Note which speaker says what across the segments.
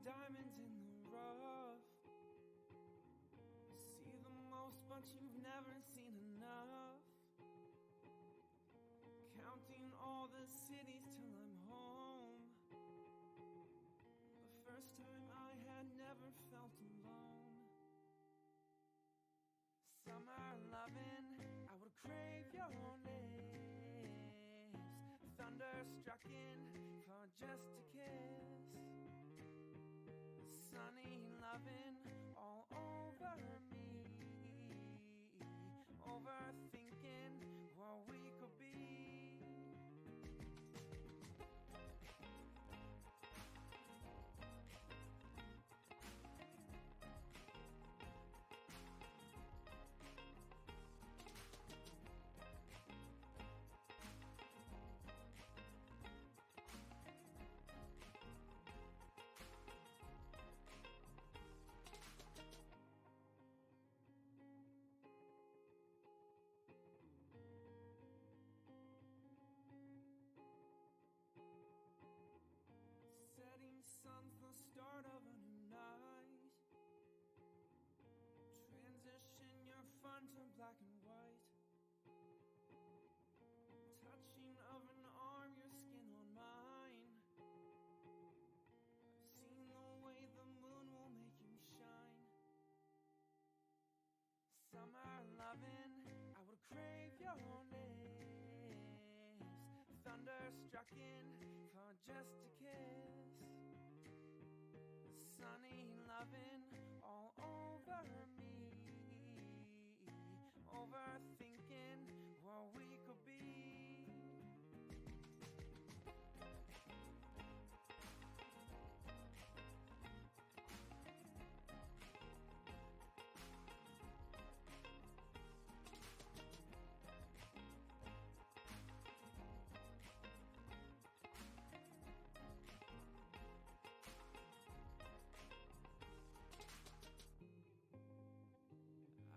Speaker 1: diamonds in the rough. You see the most, but you've never seen enough. Counting all the cities till I'm home. The first time I had never felt alone. Summer loving, I would crave your lips. Thunderstruck in for just a kiss. Sunny loving all over me. Overthinking what we could be. Setting sun's the start of a new night. Transition your fun to black and white. Touching of an arm, your skin on mine. I've seen the way the moon will make you shine. Summer loving, I would crave your lips. Thunderstruck in for just a kiss. Sunny loving all over me. Overthinking what we could be.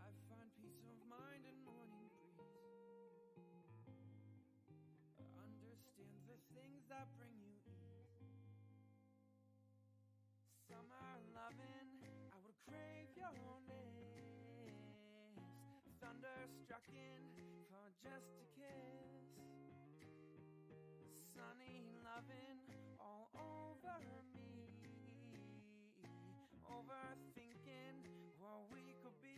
Speaker 1: I find peace of mind in morning breeze. Understand the things that bring you ease. Summer loving, I would crave your lips. Thunderstruck in for just a kiss. Sunny loving all over me. Overthinking what we could be.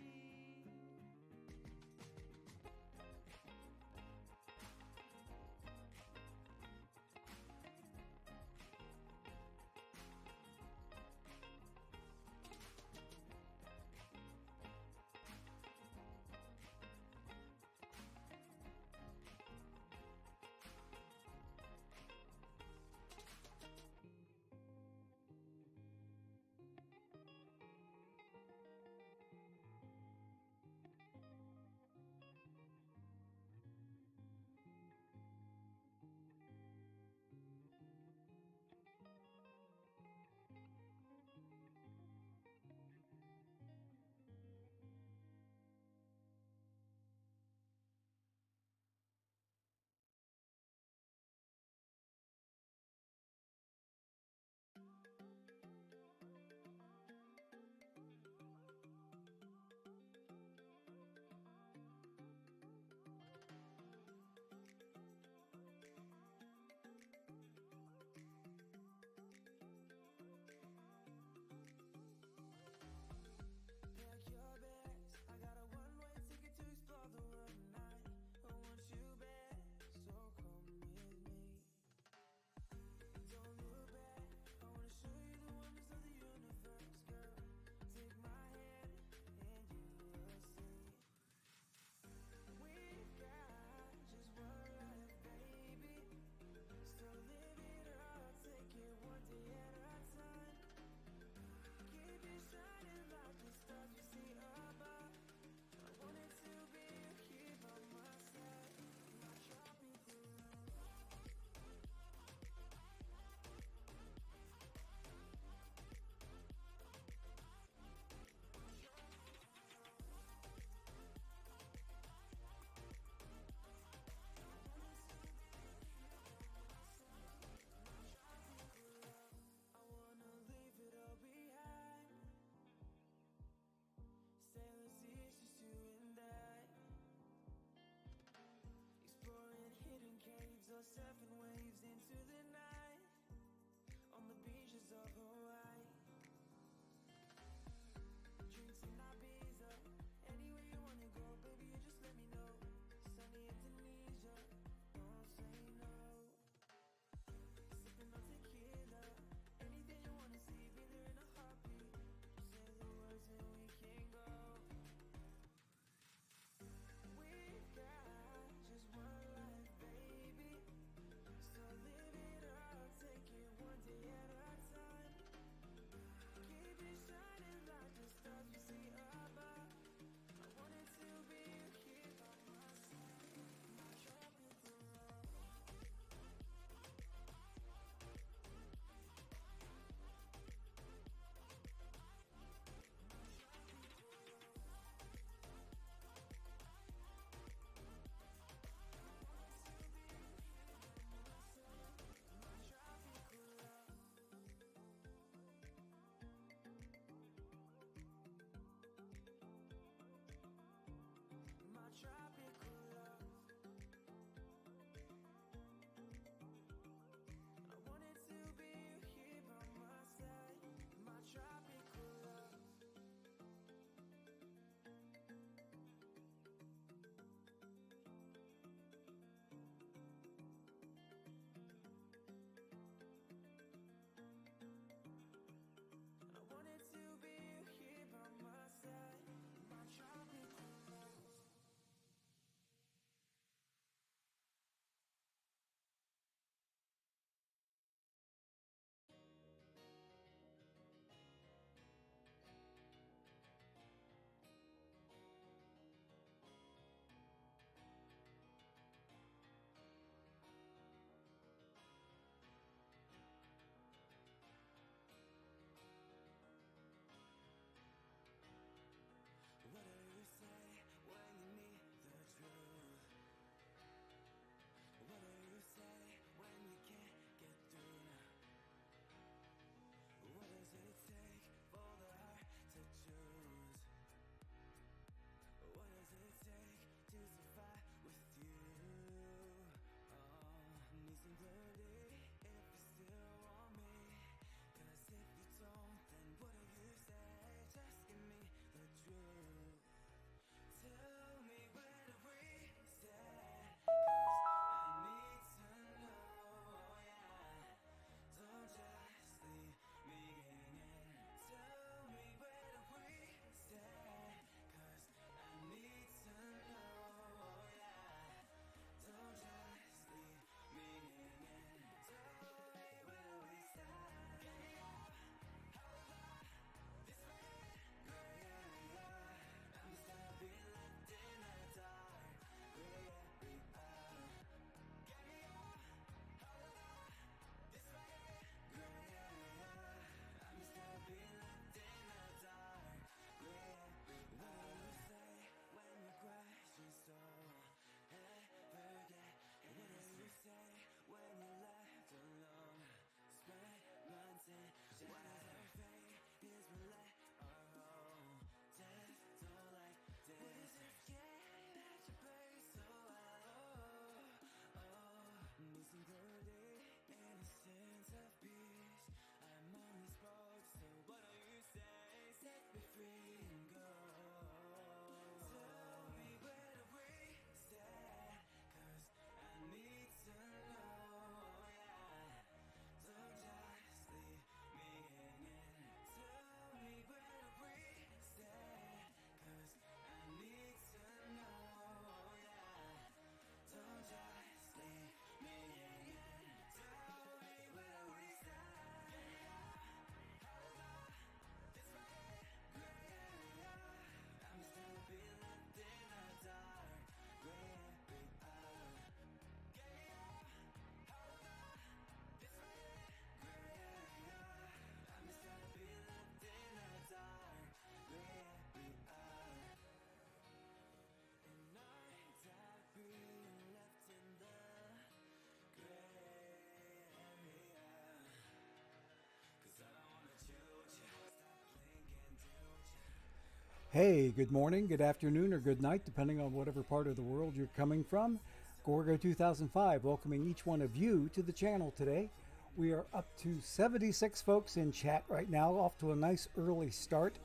Speaker 2: Hey, good morning, good afternoon, or good night, depending on whatever part of the world you're coming from. Gorgo 2005 welcoming each one of you to the channel today. We are up to 76 folks in chat right now, off to a nice early start.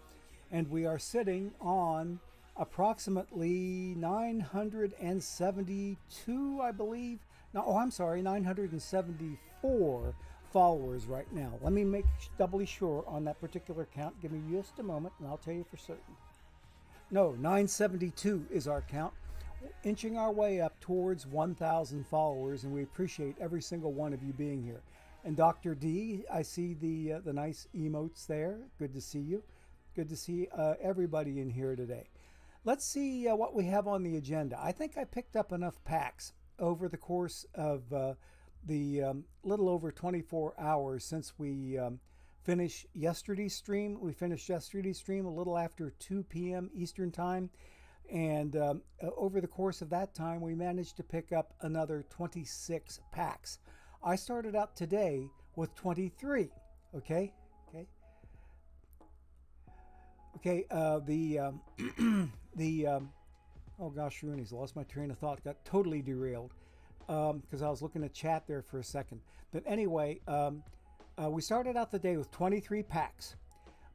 Speaker 2: And we are sitting on approximately 972, I believe. No, oh, I'm sorry, 974 followers right now. Let me make doubly sure on that particular count. Give me just a moment and I'll tell you for certain. No, 972 is our count, inching our way up towards 1,000 followers, and we appreciate every single one of you being here. And Dr. D, I see the nice emotes there. Good to see you. Good to see everybody in here today. Let's see what we have on the agenda. I think I picked up enough packs over the course of the little over 24 hours since we finished yesterday's stream. We finished yesterday's stream a little after 2 p.m. Eastern time. And over the course of that time, we managed to pick up another 26 packs. I started out today with 23. Okay. Oh gosh, Rooney's lost my train of thought. Got totally derailed because I was looking at chat there for a second. But anyway, we started out the day with 23 packs,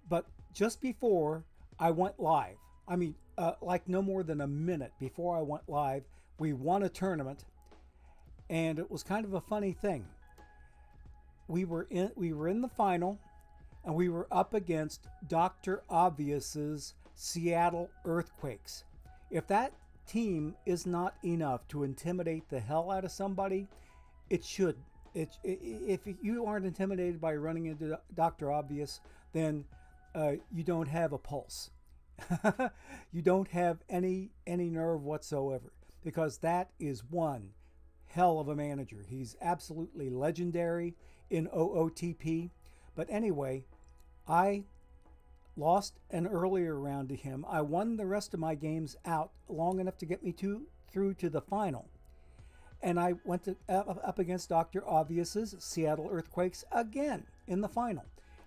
Speaker 2: but just before I went live, I mean, like no more than a minute before I went live, we won a tournament, and it was kind of a funny thing. We were in the final, and we were up against Dr. Obvious's Seattle Earthquakes. If that team is not enough to intimidate the hell out of somebody, it should. If you aren't intimidated by running into Dr. Obvious, then you don't have a pulse. You don't have any nerve whatsoever, because that is one hell of a manager. He's absolutely legendary in OOTP. But anyway, I lost an earlier round to him. I won the rest of my games out long enough to get me through to the final. And I went up against Dr. Obvious's Seattle Earthquakes again in the final.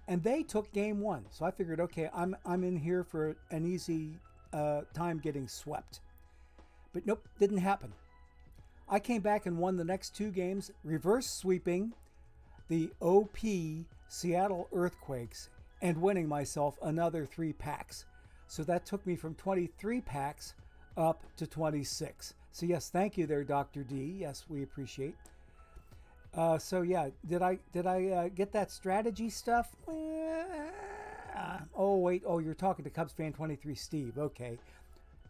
Speaker 2: And they took game one. So I figured, okay, I'm in here for an easy time getting swept. But nope, didn't happen. I came back and won the next two games, reverse sweeping the OP Seattle Earthquakes and winning myself another 3 packs. So that took me from 23 packs up to 26. So yes, thank you there, Dr. D. Yes, we appreciate. So yeah, did I get that strategy stuff? Oh wait, oh, you're talking to Cubs fan 23 Steve. Okay,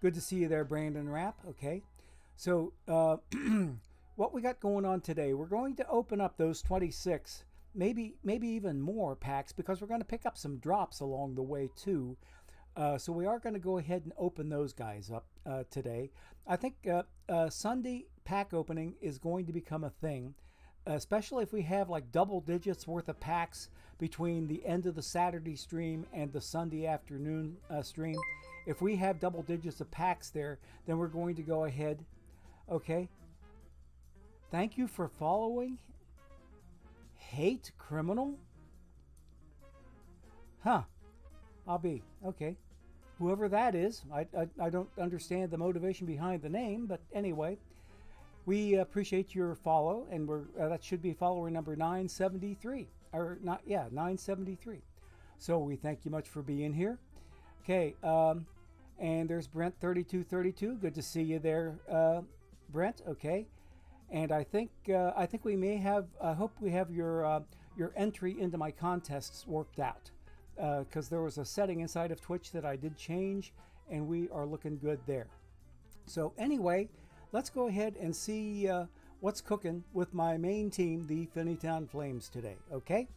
Speaker 2: good to see you there, Brandon Rapp. Okay, so what we got going on today? We're going to open up those 26, maybe even more packs, because we're going to pick up some drops along the way too. So we are going to go ahead and open those guys up today. I think Sunday pack opening is going to become a thing, especially if we have like double digits worth of packs between the end of the Saturday stream and the Sunday afternoon stream. If we have double digits of packs there, then we're going to go ahead. Okay. Thank you for following. Hate criminal? Huh. I'll be. Okay. Whoever that is, I don't understand the motivation behind the name, but anyway, we appreciate your follow, and that should be follower number 973, or not? Yeah, 973. So we thank you much for being here. Okay, and there's Brent3232. Good to see you there, Brent. Okay, and I think we may have. I hope we have your entry into my contests worked out. Because there was a setting inside of Twitch that I did change, and we are looking good there. So anyway, let's go ahead and see what's cooking with my main team, the Finneytown Flames, today. Okay,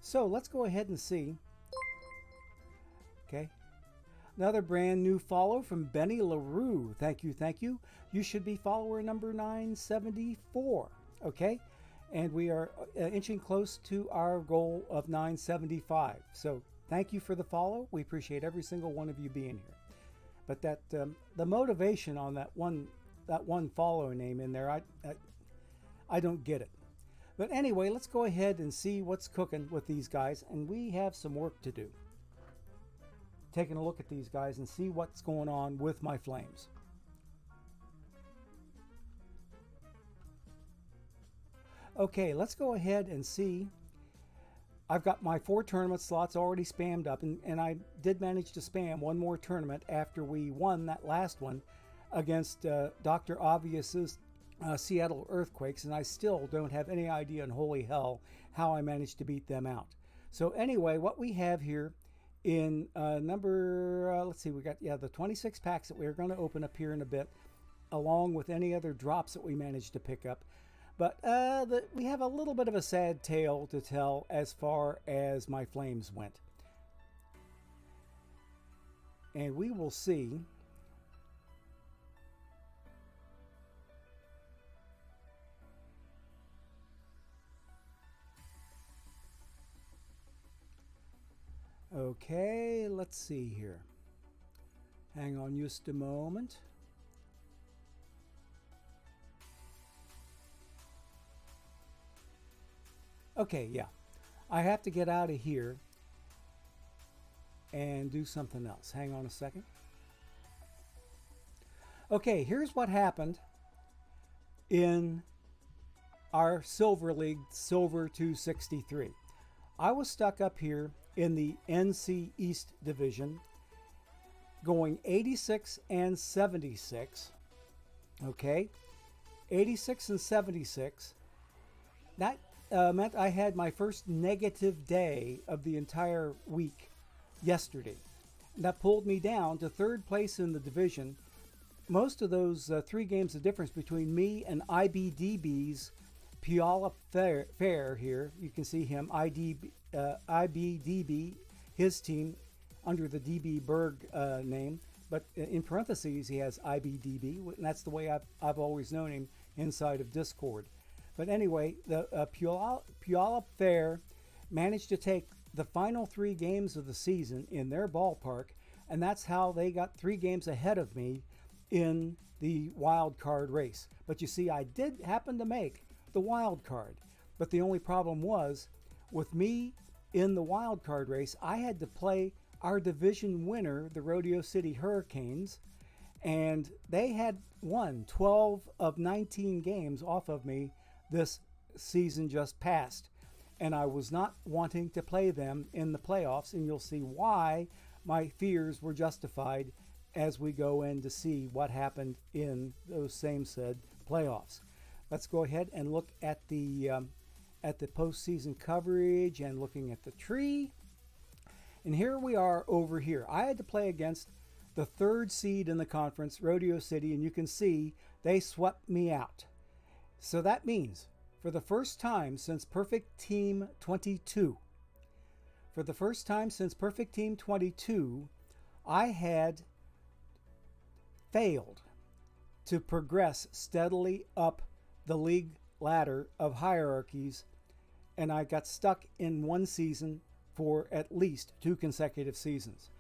Speaker 2: so let's go ahead and see. Okay, another brand new follow from Benny LaRue. Thank you. You should be follower number 974. Okay. And we are inching close to our goal of 975. So thank you for the follow. We appreciate every single one of you being here. But that the motivation on that one follow name in there, I don't get it. But anyway, let's go ahead and see what's cooking with these guys, and we have some work to do. taking a look at these guys and see what's going on with my flames. Okay, let's go ahead and see. I've got my 4 tournament slots already spammed up, and I did manage to spam one more tournament after we won that last one against Dr. Obvious's Seattle Earthquakes, and I still don't have any idea in holy hell how I managed to beat them out. So anyway, what we have here in let's see, we got, the 26 packs that we're going to open up here in a bit, along with any other drops that we managed to pick up. But we have a little bit of a sad tale to tell as far as my flames went. And we will see. Okay, let's see here. Hang on just a moment. Okay, yeah. I have to get out of here and do something else. Hang on a second. Okay, here's what happened in our Silver League, Silver 263. I was stuck up here in the NC East Division, going 86 and 76. Okay, 86 and 76. That meant I had my first negative day of the entire week yesterday. And that pulled me down to 3rd place in the division. Most of those 3 games of difference between me and IBDB's Puyallup Fair here. You can see him, IBDB, his team, under the DB Berg name. But in parentheses, he has IBDB, and that's the way I've always known him inside of Discord. But anyway, the Puyallup Fair managed to take the final 3 games of the season in their ballpark, and that's how they got 3 games ahead of me in the wild card race. But you see, I did happen to make the wild card. But the only problem was, with me in the wild card race, I had to play our division winner, the Rodeo City Hurricanes, and they had won 12 of 19 games off of me this season just passed, and I was not wanting to play them in the playoffs, and you'll see why my fears were justified as we go in to see what happened in those same said playoffs. Let's go ahead and look at the postseason coverage and looking at the tree. And here we are over here. I had to play against the 3rd seed in the conference, Rodeo City, and you can see they swept me out. So that means, for the first time since Perfect Team 22, I had failed to progress steadily up the league ladder of hierarchies, and I got stuck in one season for at least 2 consecutive seasons.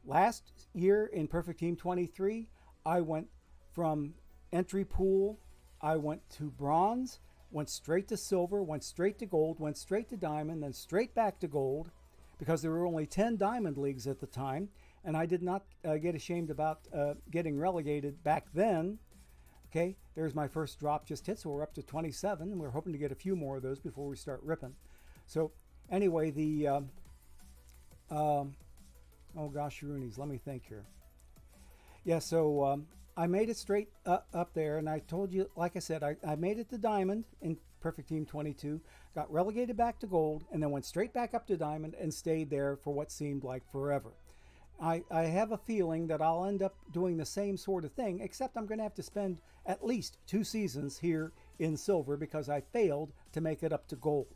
Speaker 2: Last year in Perfect Team 23, I went from entry pool, I went to bronze, went straight to silver, went straight to gold, went straight to diamond, then straight back to gold, because there were only 10 diamond leagues at the time, and I did not get ashamed about getting relegated back then. Okay, there's my first drop just hit, so we're up to 27, and we're hoping to get a few more of those before we start ripping. So anyway, the oh gosh, Roonies, let me think here. Yeah, so I made it straight up there, and I told you, like I said, I made it to diamond in Perfect Team 22, got relegated back to gold, and then went straight back up to diamond and stayed there for what seemed like forever. I have a feeling that I'll end up doing the same sort of thing, except I'm going to have to spend at least 2 seasons here in silver because I failed to make it up to gold.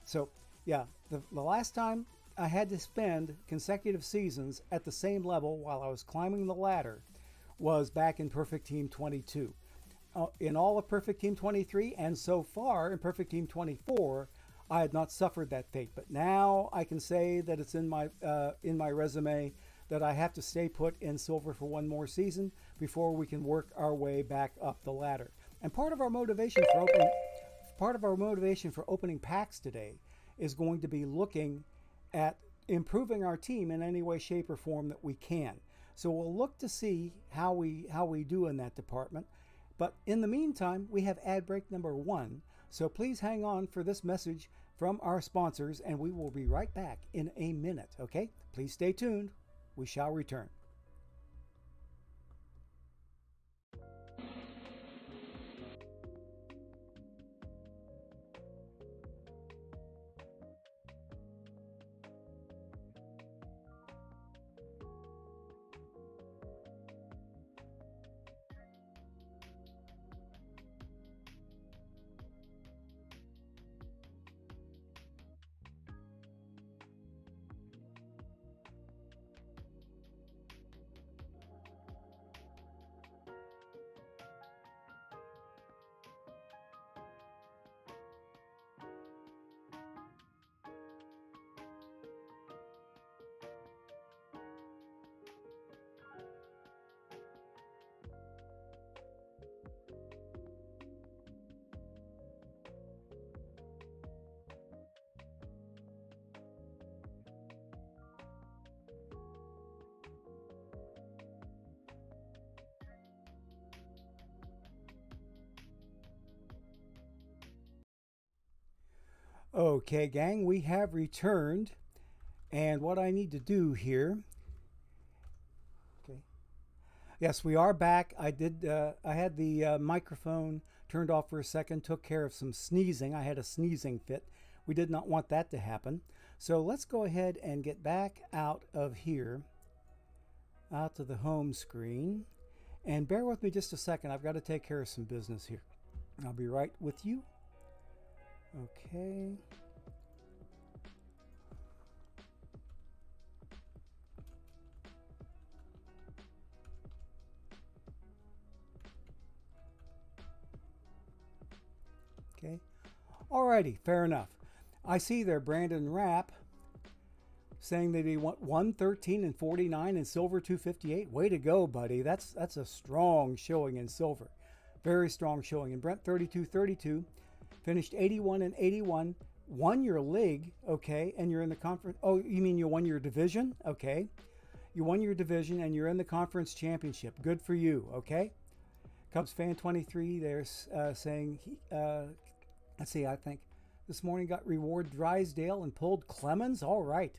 Speaker 2: So, yeah, the last time I had to spend consecutive seasons at the same level while I was climbing the ladder was back in Perfect Team 22. In all of Perfect Team 23 and so far in Perfect Team 24, I had not suffered that fate. But now I can say that it's in my resume that I have to stay put in silver for 1 more season before we can work our way back up the ladder. And part of our motivation for opening packs today is going to be looking at improving our team in any way, shape, or form that we can. So we'll look to see how we do in that department. But in the meantime, we have ad break number 1. So please hang on for this message from our sponsors, and we will be right back in a minute, okay? Please stay tuned. We shall return. Okay, gang, we have returned, and what I need to do here, okay, yes, we are back. I had the microphone turned off for a second, took care of some sneezing. I had a sneezing fit. We did not want that to happen. So let's go ahead and get back out of here, out to the home screen, and bear with me just a second. I've got to take care of some business here. I'll be right with you. Okay. Okay. Alrighty, fair enough. I see there Brandon Rapp saying that he went 113 and 49 in silver 258. Way to go, buddy. That's a strong showing in silver. Very strong showing. And Brent 3232 finished 81 and 81, won your league, okay, and you're in the conference. Oh, you mean you won your division? Okay. You won your division and you're in the conference championship. Good for you, okay? Cubs fan 23, there's saying, let's see, I think this morning got reward Drysdale and pulled Clemens. All right.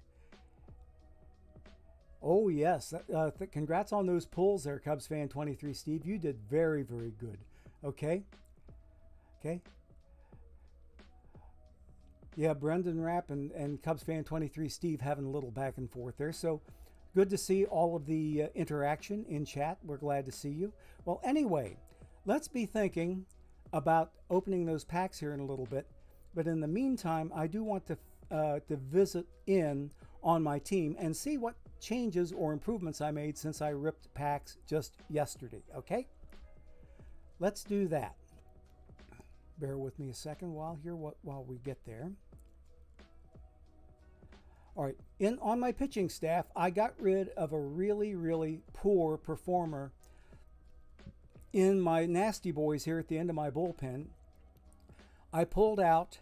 Speaker 2: Oh, yes. Congrats on those pulls there, Cubs fan 23, Steve. You did very, very good. Okay. Okay. Yeah, Brendan Rapp and Cubs fan 23 Steve having a little back and forth there. So good to see all of the interaction in chat. We're glad to see you. Well, anyway, let's be thinking about opening those packs here in a little bit. But in the meantime, I do want to visit in on my team and see what changes or improvements I made since I ripped packs just yesterday. Okay? Let's do that. Bear with me a second while we get there. All right, on my pitching staff, I got rid of a really, really poor performer in my nasty boys here at the end of my bullpen. I pulled out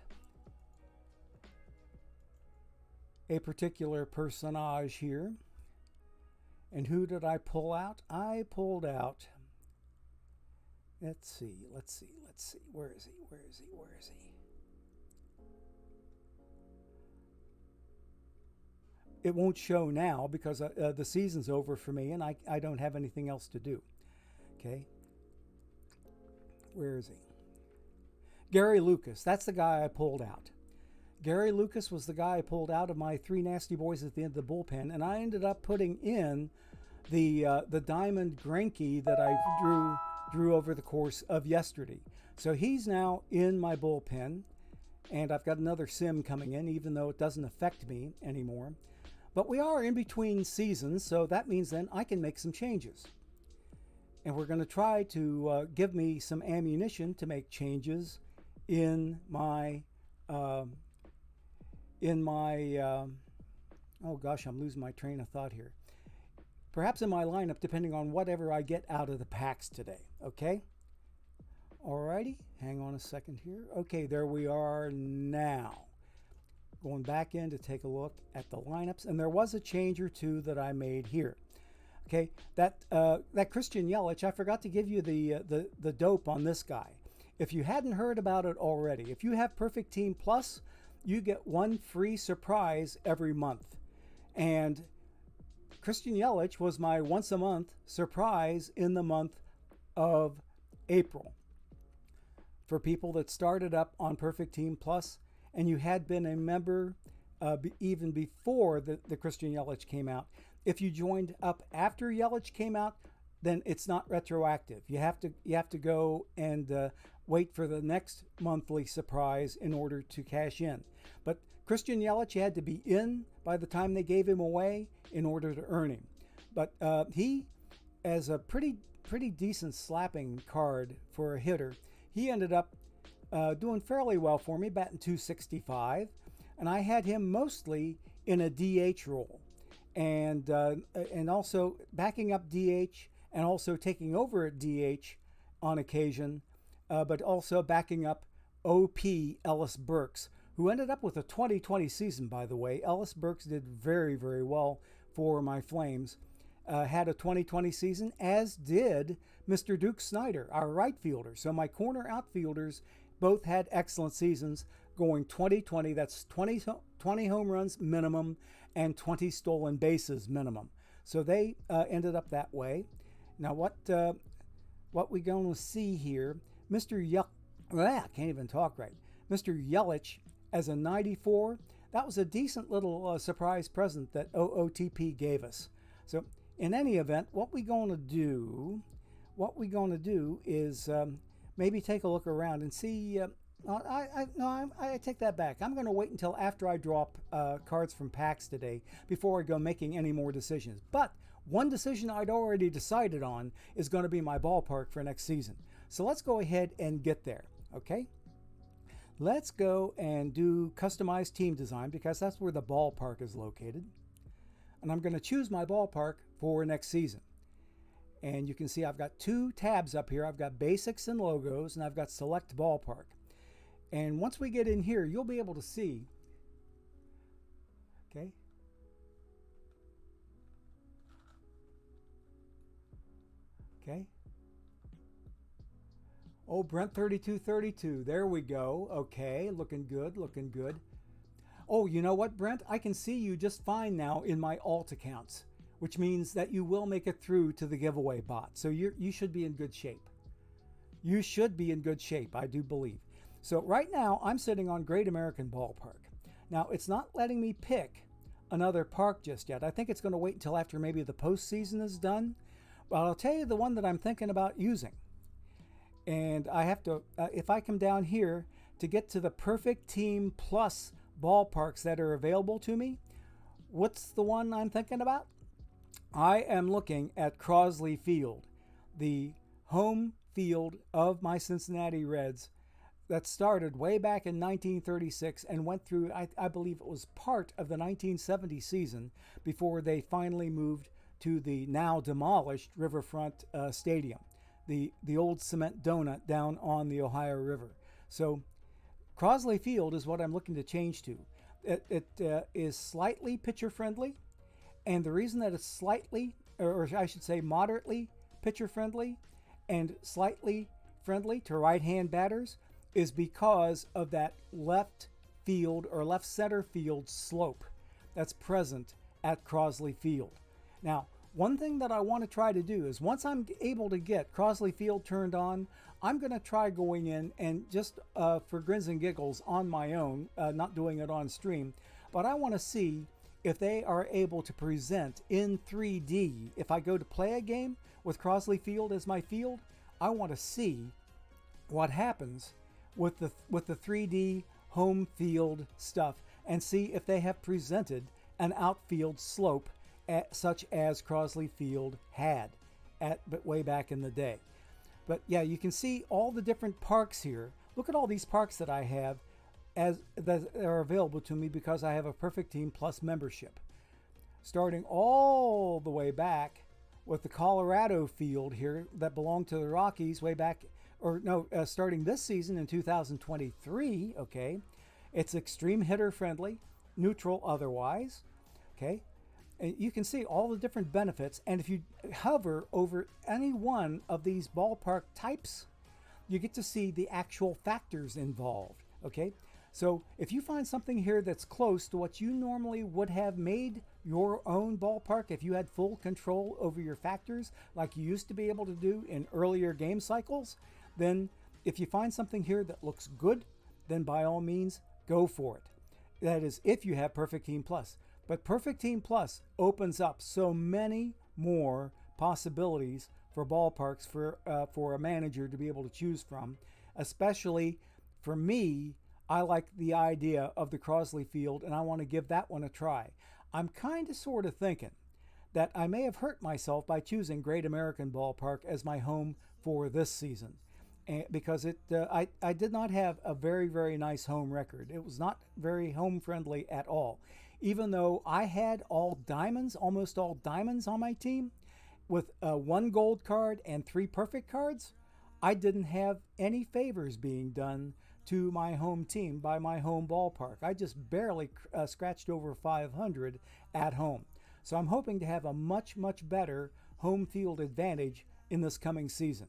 Speaker 2: a particular personage here. And who did I pull out? I pulled out, let's see. Where is he? It won't show now because the season's over for me and I don't have anything else to do. Okay. Where is he? Gary Lucas. That's the guy I pulled out. Gary Lucas was the guy I pulled out of my three nasty boys at the end of the bullpen, and I ended up putting in the Diamond Greinke that I drew over the course of yesterday. So he's now in my bullpen, and I've got another sim coming in, even though it doesn't affect me anymore. But we are in between seasons, so that means then I can make some changes. And we're going to try to give me some ammunition to make changes in my oh gosh, I'm losing my train of thought here. Perhaps in my lineup, depending on whatever I get out of the packs today. Okay? Alrighty, hang on a second here. Okay, there we are now. going back in to take a look at the lineups, and there was a change or two that I made here. Okay, that Christian Yelich, I forgot to give you the dope on this guy. If you hadn't heard about it already, if you have Perfect Team Plus, you get one free surprise every month. And Christian Yelich was my once a month surprise in the month of April. For people that started up on Perfect Team Plus and you had been a member even before the Christian Yelich came out, if you joined up after Yelich came out, then it's not retroactive. You have to go and wait for the next monthly surprise in order to cash in. But Christian Yelich, you had to be in by the time they gave him away in order to earn him. But he, as a pretty decent slapping card for a hitter, he ended up doing fairly well for me, batting .265, and I had him mostly in a DH role, and also backing up DH and also taking over at DH on occasion, but also backing up OP Ellis Burks, who ended up with a 2020 season, by the way. Ellis Burks did very, very well for my Flames. Had a 2020 season, as did Mr. Duke Snyder, our right fielder. So my corner outfielders both had excellent seasons, going 2020. That's 20 home runs minimum and 20 stolen bases minimum. So they ended up that way. Now what we going to see here, I can't even talk right. Mr. Yelich as a 94. That was a decent little surprise present that OOTP gave us. So in any event, what we going to do is maybe take a look around and see. I take that back. I'm going to wait until after I drop cards from packs today before I go making any more decisions. But one decision I'd already decided on is going to be my ballpark for next season. So let's go ahead and get there, okay? Let's go and do customized team design because that's where the ballpark is located. And I'm going to choose my ballpark for next season. And you can see I've got two tabs up here. I've got basics and logos, and I've got select ballpark. And once we get in here, you'll be able to see, okay? Okay. Oh, Brent 3232. There we go. Okay, looking good, looking good. Oh, you know what, Brent? I can see you just fine now in my alt accounts, which means that you will make it through to the giveaway bot. So you should be in good shape. You should be in good shape, I do believe. So right now, I'm sitting on Great American Ballpark. Now, it's not letting me pick another park just yet. I think it's going to wait until after maybe the postseason is done. But I'll tell you the one that I'm thinking about using. And I have to, if I come down here to get to the Perfect Team Plus ballparks that are available to me, what's the one I'm thinking about? I am looking at Crosley Field, the home field of my Cincinnati Reds that started way back in 1936 and went through, I believe it was part of the 1970 season before they finally moved to the now demolished Riverfront Stadium, the old cement donut down on the Ohio River. So Crosley Field is what I'm looking to change to. It is slightly pitcher friendly, and the reason that it's slightly, or I should say moderately pitcher friendly and slightly friendly to right-hand batters is because of that left field or left center field slope that's present at Crosley Field. Now, one thing that I want to try to do is once I'm able to get Crosley Field turned on, I'm going to try going in and just for grins and giggles on my own, not doing it on stream, but I want to see if they are able to present in 3D. If I go to play a game with Crosley Field as my field, I want to see what happens with the 3D home field stuff and see if they have presented an outfield slope such as Crosley Field had but way back in the day. But yeah, you can see all the different parks here. Look at all these parks that I have that are available to me because I have a Perfect Team Plus membership. Starting all the way back with the Colorado field here that belonged to the Rockies way back, starting this season in 2023, okay? It's extreme hitter friendly. neutral otherwise. Okay, and you can see all the different benefits. And if you hover over any one of these ballpark types, you get to see the actual factors involved. Okay, so if you find something here that's close to what you normally would have made your own ballpark, if you had full control over your factors like you used to be able to do in earlier game cycles, then if you find something here that looks good, then by all means go for it. That is if you have Perfect Team Plus. But Perfect Team Plus opens up so many more possibilities for ballparks for a manager to be able to choose from. Especially for me, I like the idea of the Crosley Field, and I want to give that one a try. I'm kind of sort of thinking that I may have hurt myself by choosing Great American Ballpark as my home for this season, because I did not have a very, very nice home record. It was not very home friendly at all. Even though I had all diamonds, almost all diamonds on my team, with 1 gold card and 3 perfect cards, I didn't have any favors being done to my home team by my home ballpark. I just barely scratched over 500 at home. So I'm hoping to have a much, much better home field advantage in this coming season.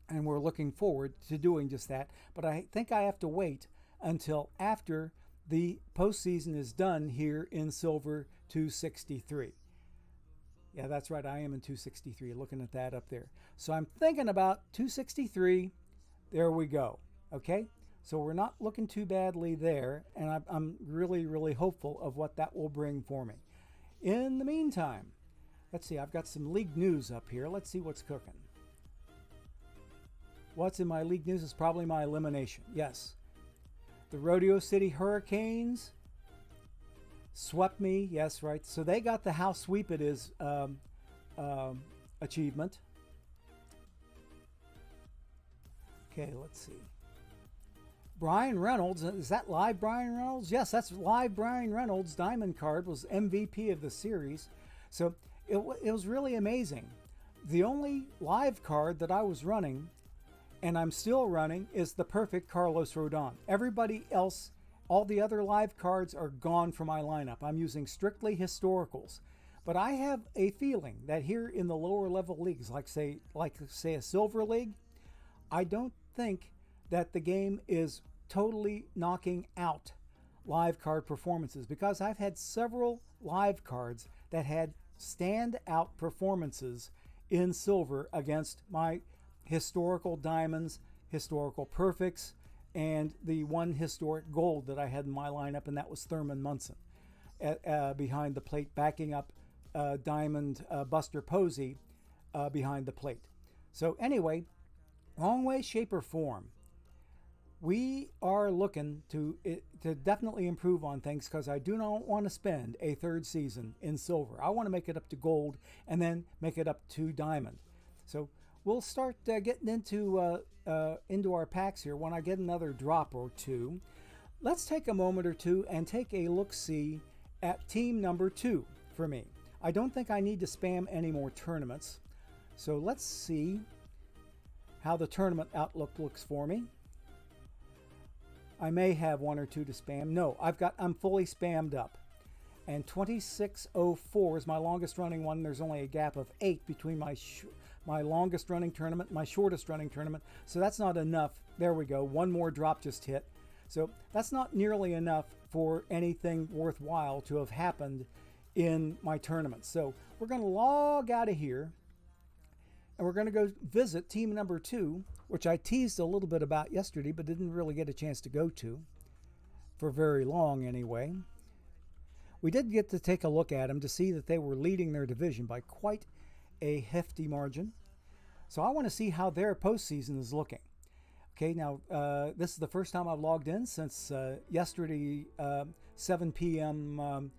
Speaker 2: And we're looking forward to doing just that. But I think I have to wait until after the postseason is done here in Silver 263. Yeah, that's right. I am in 263, looking at that up there. So I'm thinking about 263. There we go. Okay? So we're not looking too badly there, and I'm really, really hopeful of what that will bring for me. In the meantime, let's see, I've got some league news up here. Let's see what's cooking. What's in my league news is probably my elimination. Yes. The Rodeo City Hurricanes swept me. Yes, right. So they got the house sweep it is achievement. Okay, let's see. Brian Reynolds, is that live Brian Reynolds? Yes, that's live Brian Reynolds. Diamond card was MVP of the series. So it was really amazing. The only live card that I was running, and I'm still running, is the perfect Carlos Rodon. Everybody else, all the other live cards are gone from my lineup. I'm using strictly historicals. But I have a feeling that here in the lower level leagues, like say a Silver League, I don't think that the game is totally knocking out live card performances, because I've had several live cards that had standout performances in Silver against my historical diamonds, historical perfects, and the one historic gold that I had in my lineup, and that was Thurman Munson behind the plate, backing up diamond Buster Posey behind the plate. So anyway, wrong way, shape, or form, we are looking to definitely improve on things, because I do not want to spend a third season in Silver. I want to make it up to gold and then make it up to diamond. So we'll start getting into our packs here when I get another drop or two. Let's take a moment or two and take a look-see at team number 2 for me. I don't think I need to spam any more tournaments. So let's see how the tournament outlook looks for me. I may have 1 or 2 to spam. No, I'm fully spammed up. And 2604 is my longest running one. There's only a gap of 8 between my longest running tournament and my shortest running tournament. So that's not enough. There we go. 1 more drop just hit. So that's not nearly enough for anything worthwhile to have happened in my tournament. So we're going to log out of here, and we're going to go visit team number 2, which I teased a little bit about yesterday, but didn't really get a chance to go to for very long anyway. We did get to take a look at them to see that they were leading their division by quite a hefty margin. So I want to see how their postseason is looking. Okay, now this is the first time I've logged in since yesterday, 7 p.m.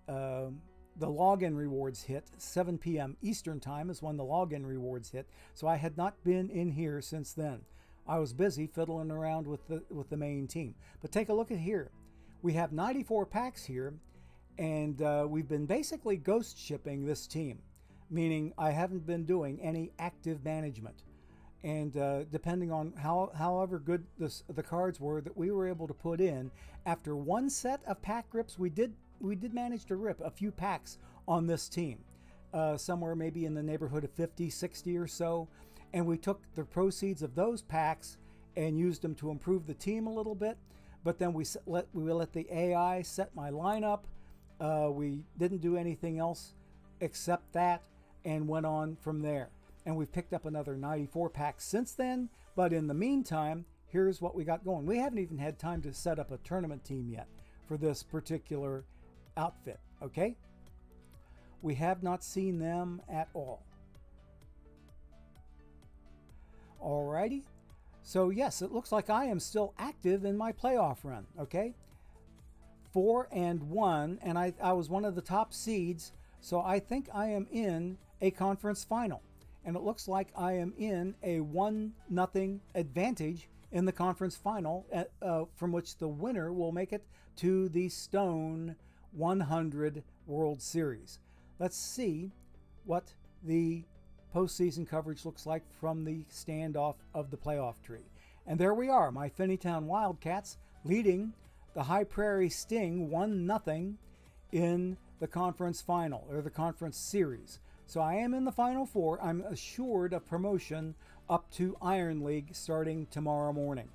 Speaker 2: The login rewards hit. 7 p.m. Eastern time is when the login rewards hit. So I had not been in here since then. I was busy fiddling around with the main team. But take a look at here. We have 94 packs here, and we've been basically ghost shipping this team, meaning I haven't been doing any active management. And depending on however good the cards were that we were able to put in, after one set of pack rips, we did manage to rip a few packs on this team, somewhere maybe in the neighborhood of 50, 60 or so. And we took the proceeds of those packs and used them to improve the team a little bit. But then we let the AI set my lineup. We didn't do anything else except that and went on from there. And we've picked up another 94 packs since then. But in the meantime, here's what we got going. We haven't even had time to set up a tournament team yet for this particular outfit, okay? We have not seen them at all. Alrighty. So yes, it looks like I am still active in my playoff run, okay? 4-1, and I was one of the top seeds, so I think I am in a conference final. And it looks like I am in a 1-0 advantage in the conference final, from which the winner will make it to the Stone 100 World Series. Let's see what the postseason coverage looks like from the standoff of the playoff tree. And there we are, my Finneytown Wildcats leading the High Prairie Sting 1-0 in the conference final, or the conference series. So I am in the Final Four. I'm assured of promotion up to Iron League starting tomorrow morning.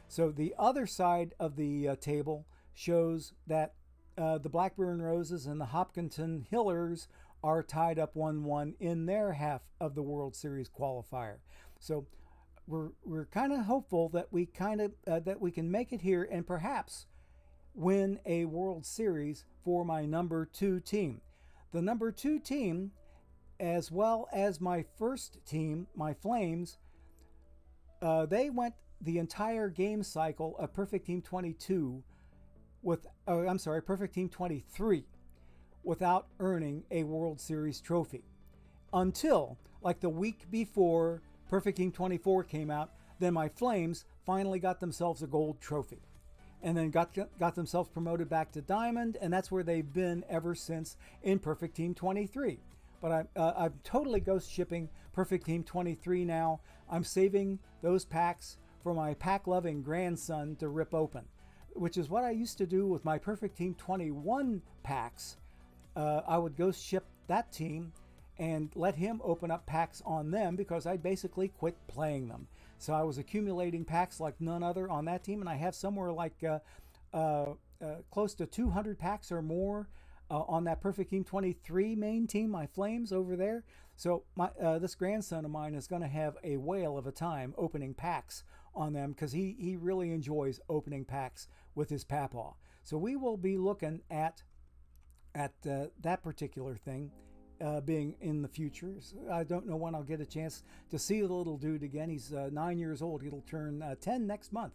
Speaker 2: So the other side of the table shows that the Blackburn Roses and the Hopkinton Hillers are tied up 1-1 in their half of the World Series qualifier. So we're kind of hopeful that we can make it here and perhaps win a World Series for my number 2 team. The number 2 team, as well as my first team, my Flames, they went the entire game cycle of Perfect Team 22 Perfect Team 23 without earning a World Series trophy. Until, like the week before Perfect Team 24 came out, then my Flames finally got themselves a gold trophy. And then got themselves promoted back to Diamond, and that's where they've been ever since in Perfect Team 23. But I'm totally ghost shipping Perfect Team 23 now. I'm saving those packs for my pack-loving grandson to rip open, which is what I used to do with my Perfect Team 21 packs. I would ghost ship that team and let him open up packs on them because I basically quit playing them. So I was accumulating packs like none other on that team, and I have somewhere like close to 200 packs or more on that Perfect Team 23 main team, my Flames over there. So this grandson of mine is going to have a whale of a time opening packs on them because he really enjoys opening packs with his papaw. So we will be looking at that particular thing being in the future. So I don't know when I'll get a chance to see the little dude again. He's 9 years old. He'll turn 10 next month.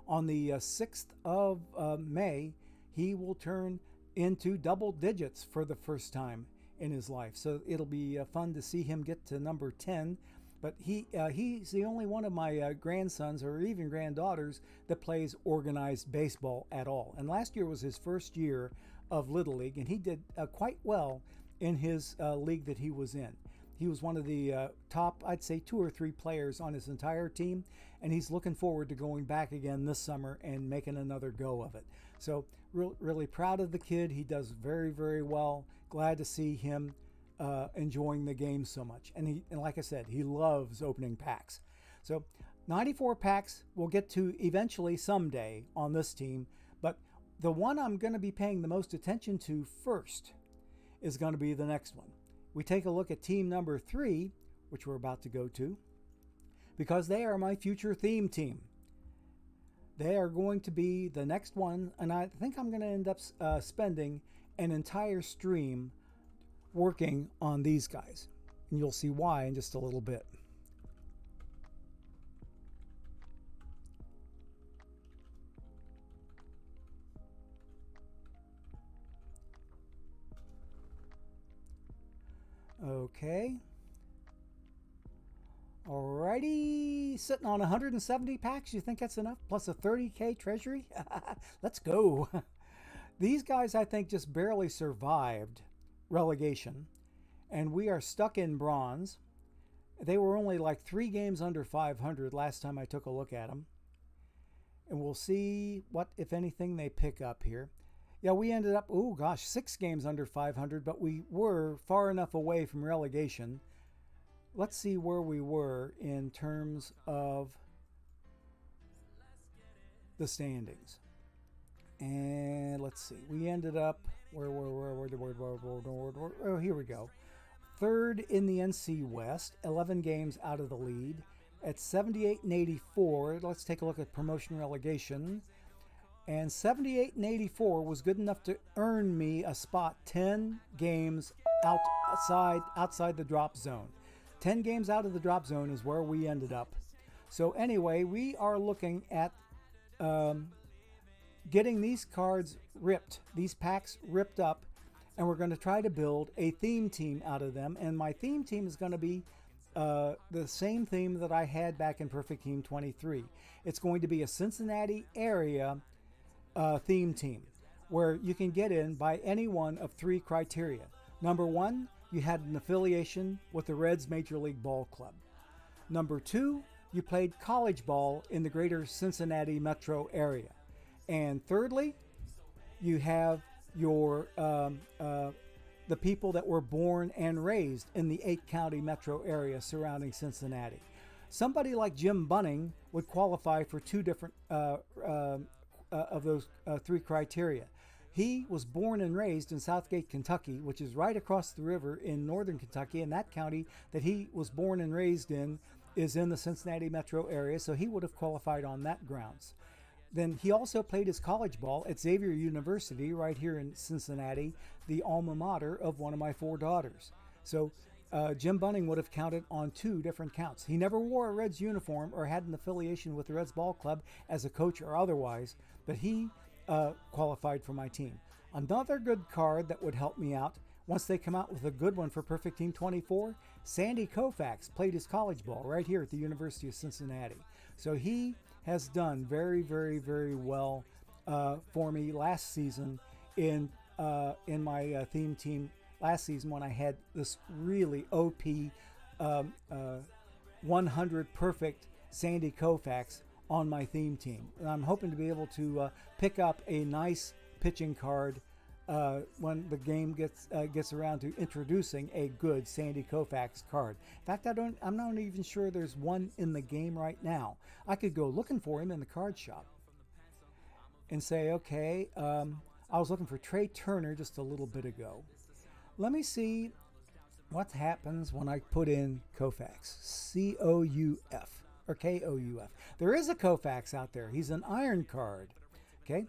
Speaker 2: On the 6th of May, he will turn into double digits for the first time in his life. So it'll be fun to see him get to number 10. But he's the only one of my grandsons or even granddaughters that plays organized baseball at all. And last year was his first year of Little League, and he did quite well in his league that he was in. He was one of the top, I'd say, 2 or 3 players on his entire team, and he's looking forward to going back again this summer and making another go of it. So really proud of the kid. He does very, very well. Glad to see him enjoying the game so much. And like I said, he loves opening packs. So 94 packs we'll get to eventually someday on this team, but the one I'm going to be paying the most attention to first is going to be the next one. We take a look at team number 3, which we're about to go to, because they are my future theme team. They are going to be the next one, and I think I'm going to end up spending an entire stream working on these guys. And you'll see why in just a little bit. Okay. Alrighty. Sitting on 170 packs. You think that's enough? Plus a 30K treasury? Let's go. These guys, I think, just barely survived relegation. And we are stuck in bronze. They were only like 3 games under 500 last time I took a look at them. And we'll see what, if anything, they pick up here. Yeah, we ended up, 6 games under 500, but we were far enough away from relegation. Let's see where we were in terms of the standings. And let's see. We ended up, oh, here we go. 3rd in the NC West, 11 games out of the lead. At 78 and 84, let's take a look at promotion relegation. And 78 and 84 was good enough to earn me a spot 10 games outside the drop zone. 10 games out of the drop zone is where we ended up. So anyway, we are looking at getting these cards ripped, these packs ripped up, and we're going to try to build a theme team out of them. And my theme team is going to be the same theme that I had back in Perfect Team 23. It's going to be a Cincinnati area theme team where you can get in by any one of 3 criteria. Number 1, you had an affiliation with the Reds Major League Ball Club. Number 2, you played college ball in the greater Cincinnati metro area. And thirdly, you have your the people that were born and raised in the 8-county metro area surrounding Cincinnati. Somebody like Jim Bunning would qualify for 2 different of those 3 criteria. He was born and raised in Southgate, Kentucky, which is right across the river in northern Kentucky, and that county that he was born and raised in is in the Cincinnati metro area, so he would have qualified on that grounds. Then he also played his college ball at Xavier University right here in Cincinnati, the alma mater of one of my 4 daughters. So Jim Bunning would have counted on 2 different counts. He never wore a Reds uniform or had an affiliation with the Reds ball club as a coach or otherwise, but he qualified for my team. Another good card that would help me out, once they come out with a good one for Perfect Team 24, Sandy Koufax played his college ball right here at the University of Cincinnati. So he has done very, very, very well for me last season in my theme team last season when I had this really OP 100 perfect Sandy Koufax on my theme team. And I'm hoping to be able to pick up a nice pitching card when the game gets around to introducing a good Sandy Koufax card. In fact, I'm not even sure there's one in the game right now. I could go looking for him in the card shop and say, okay, I was looking for Trey Turner just a little bit ago. Let me see what happens when I put in Koufax, C-O-U-F or K-O-U-F. There is a Koufax out there. He's an iron card, okay?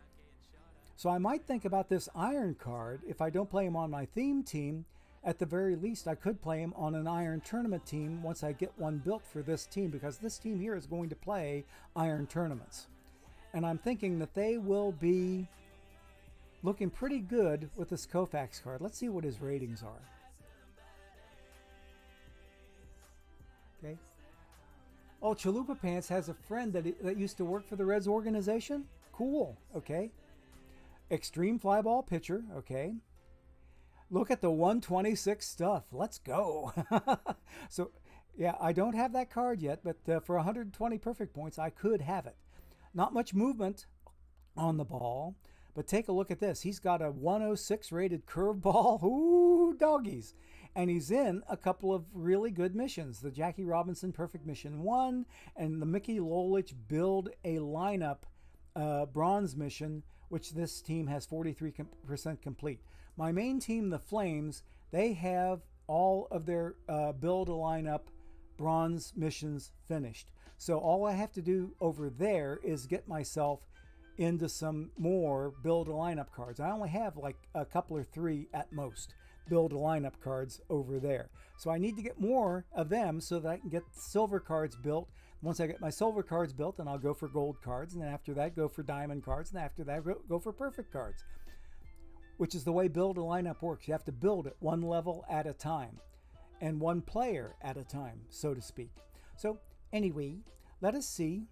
Speaker 2: So I might think about this iron card. If I don't play him on my theme team, at the very least, I could play him on an iron tournament team once I get one built for this team, because this team here is going to play iron tournaments. And I'm thinking that they will be looking pretty good with this Koufax card. Let's see what his ratings are. Okay. Oh, Chalupa Pants has a friend that used to work for the Reds organization. Cool. Okay. Extreme fly ball pitcher. Okay. Look at the 126 stuff. Let's go. So, yeah, I don't have that card yet, but for 120 perfect points, I could have it. Not much movement on the ball, but take a look at this. He's got a 106 rated curveball. Ooh, doggies. And he's in a couple of really good missions. The Jackie Robinson Perfect Mission 1 and the Mickey Lolich Build a Lineup Bronze Mission, which this team has 43% complete. My main team, the Flames, they have all of their Build a Lineup Bronze missions finished. So all I have to do over there is get myself into some more Build a Lineup cards. I only have like a couple or 3 at most Build a Lineup cards over there. So I need to get more of them so that I can get silver cards built. Once I get my silver cards built, then I'll go for gold cards, and then after that go for diamond cards, and after that go for perfect cards, which is the way Build a Lineup works. You have to build it one level at a time and one player at a time, so to speak. So anyway, let us see.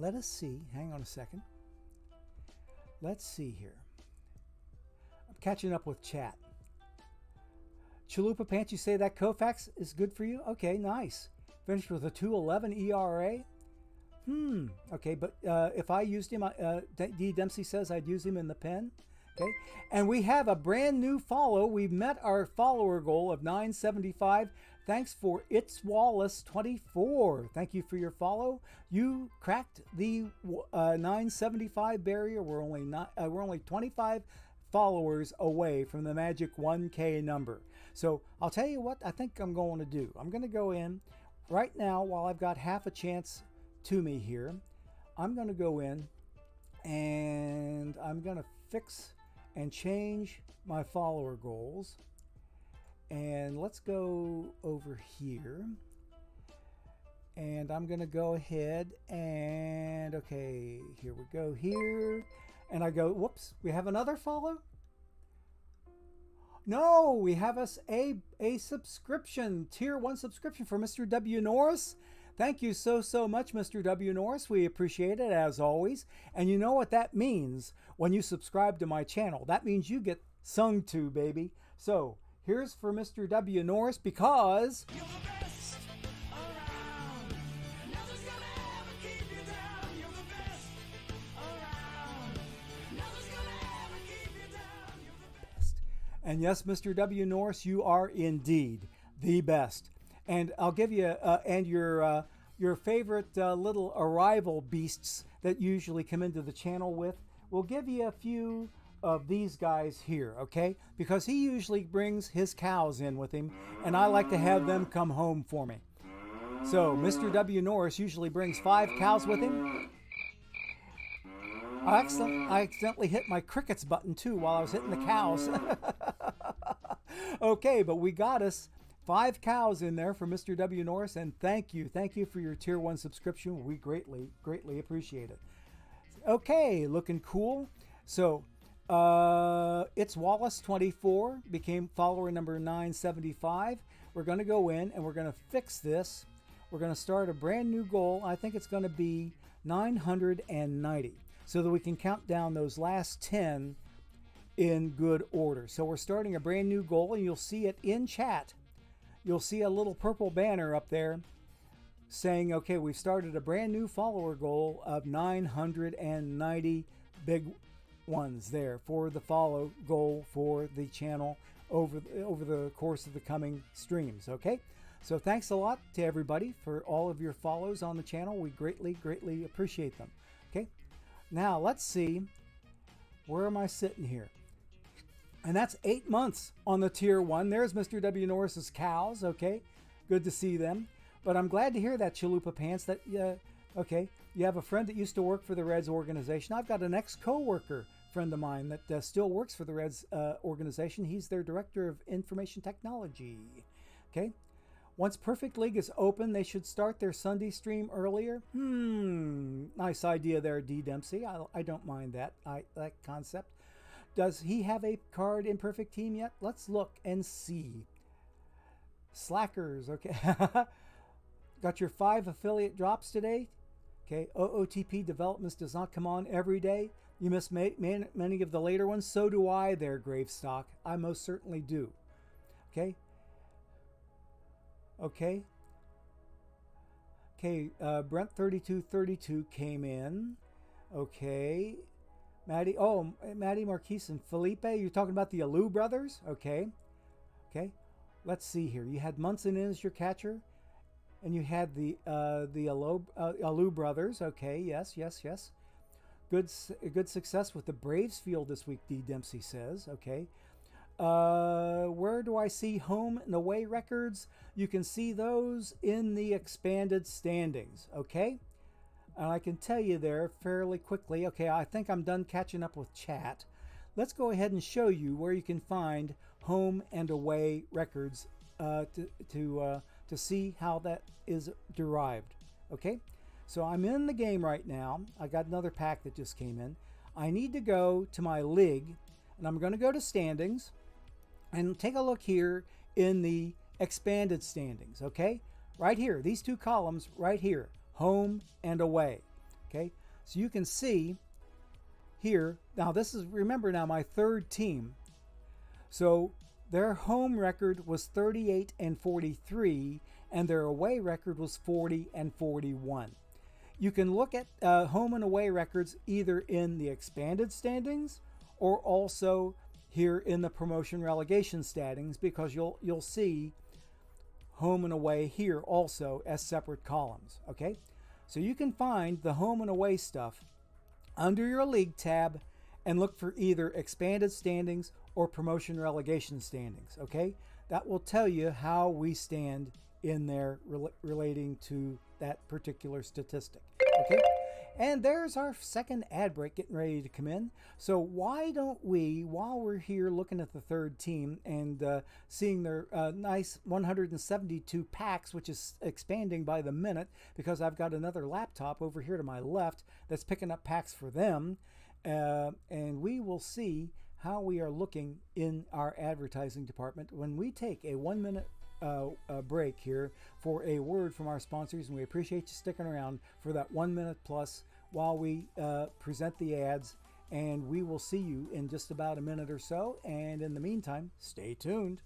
Speaker 2: Hang on a second. Let's see here. I'm catching up with chat. Chalupa Pants, you say that Koufax is good for you? Okay, nice. Finished with a 2.11 ERA. Okay, but if I used him, D. Dempsey says I'd use him in the pen. Okay, and we have a brand new follow. We've met our follower goal of 975. Thanks for It's Wallace 24. Thank you for your follow. You cracked the 975 barrier. We're only 25 followers away from the magic 1K number. So I'll tell you what I think I'm going to do. I'm going to go in right now while I've got half a chance to me here. I'm going to go in and I'm going to fix and change my follower goals. And let's go over here. And I'm going to go ahead and, okay, here we go here. And I go, whoops, we have another follow? No, we have us a subscription, tier 1 subscription for Mr. W. Norris. Thank you so much, Mr. W. Norris. We appreciate it as always. And you know what that means when you subscribe to my channel. That means you get sung to, baby. So here's for Mr. W. Norris because...
Speaker 1: You're the best around. Nothing's gonna ever keep you down. You're the best around. Nothing's gonna ever keep you down. You're the best.
Speaker 2: And yes, Mr. W. Norris, you are indeed the best. And I'll give you and your favorite little arrival beasts that usually come into the channel with. We'll give you a few of these guys here, okay? Because he usually brings his cows in with him, and I like to have them come home for me. So Mr. W. Norris usually brings 5 cows with him. I accidentally hit my crickets button too while I was hitting the cows. Okay, but we got us 5 cows in there for Mr. W. Norris, and thank you for your tier 1 subscription. We greatly appreciate it. Okay, looking cool. So It's Wallace 24 became follower number 975. We're going to go in and we're going to fix this. We're going to start a brand new goal. I think it's going to be 990 so that we can count down those last 10 in good order. So we're starting a brand new goal, and you'll see it in chat. You'll see a little purple banner up there saying, okay, we've started a brand new follower goal of 990 big ones there for the follow goal for the channel over the course of the coming streams, okay? So thanks a lot to everybody for all of your follows on the channel. We greatly appreciate them, okay? Now, let's see, where am I sitting here? And that's 8 months on the tier 1. There's Mr. W. Norris's cows, okay? Good to see them. But I'm glad to hear that, Chalupa Pants, that, okay, you have a friend that used to work for the Reds organization. I've got an ex-co-worker friend of mine that still works for the Reds organization. He's their director of information technology, okay? Once Perfect League is open, they should start their Sunday stream earlier. Nice idea there, D. Dempsey. I don't mind that concept. Does he have a card in Perfect Team yet? Let's look and see. Slackers, okay. Got your 5 affiliate drops today. Okay, OOTP developments does not come on every day. You miss many of the later ones. So do I there, Gravestock. I most certainly do. Okay. Okay. Okay, Brent3232 came in. Okay. Maddie Marquise and Felipe, you're talking about the Alou brothers? Okay. Okay. Let's see here. You had Munson in as your catcher, and you had the Alou brothers. Okay, yes. Good success with the Braves field this week, D. Dempsey says. Okay. Where do I see home and away records? You can see those in the expanded standings. Okay. And I can tell you there fairly quickly. Okay, I think I'm done catching up with chat. Let's go ahead and show you where you can find home and away records to see how that is derived. Okay, so I'm in the game right now. I got another pack that just came in. I need to go to my league, and I'm going to go to standings and take a look here in the expanded standings. Okay, right here, these 2 columns right here. Home and away. Okay, so you can see here now, this is, remember now, my 3rd team. So Their home record was 38-43, and their away record was 40-41. You can look at home and away records either in the expanded standings or also here in the promotion relegation standings, because you'll see home and away here also as separate columns. Okay, so you can find the home and away stuff under your league tab and look for either expanded standings or promotion relegation standings. Okay, that will tell you how we stand in there relating to that particular statistic. Okay, and there's our second ad break getting ready to come in. So why don't we, while we're here looking at the third team and seeing their nice 172 packs, which is expanding by the minute because I've got another laptop over here to my left that's picking up packs for them, and we will see how we are looking in our advertising department when we take a 1 minute break here for a word from our sponsors, and we appreciate you sticking around for that 1 minute plus while we present the ads, and we will see you in just about a minute or so, and in the meantime, stay tuned.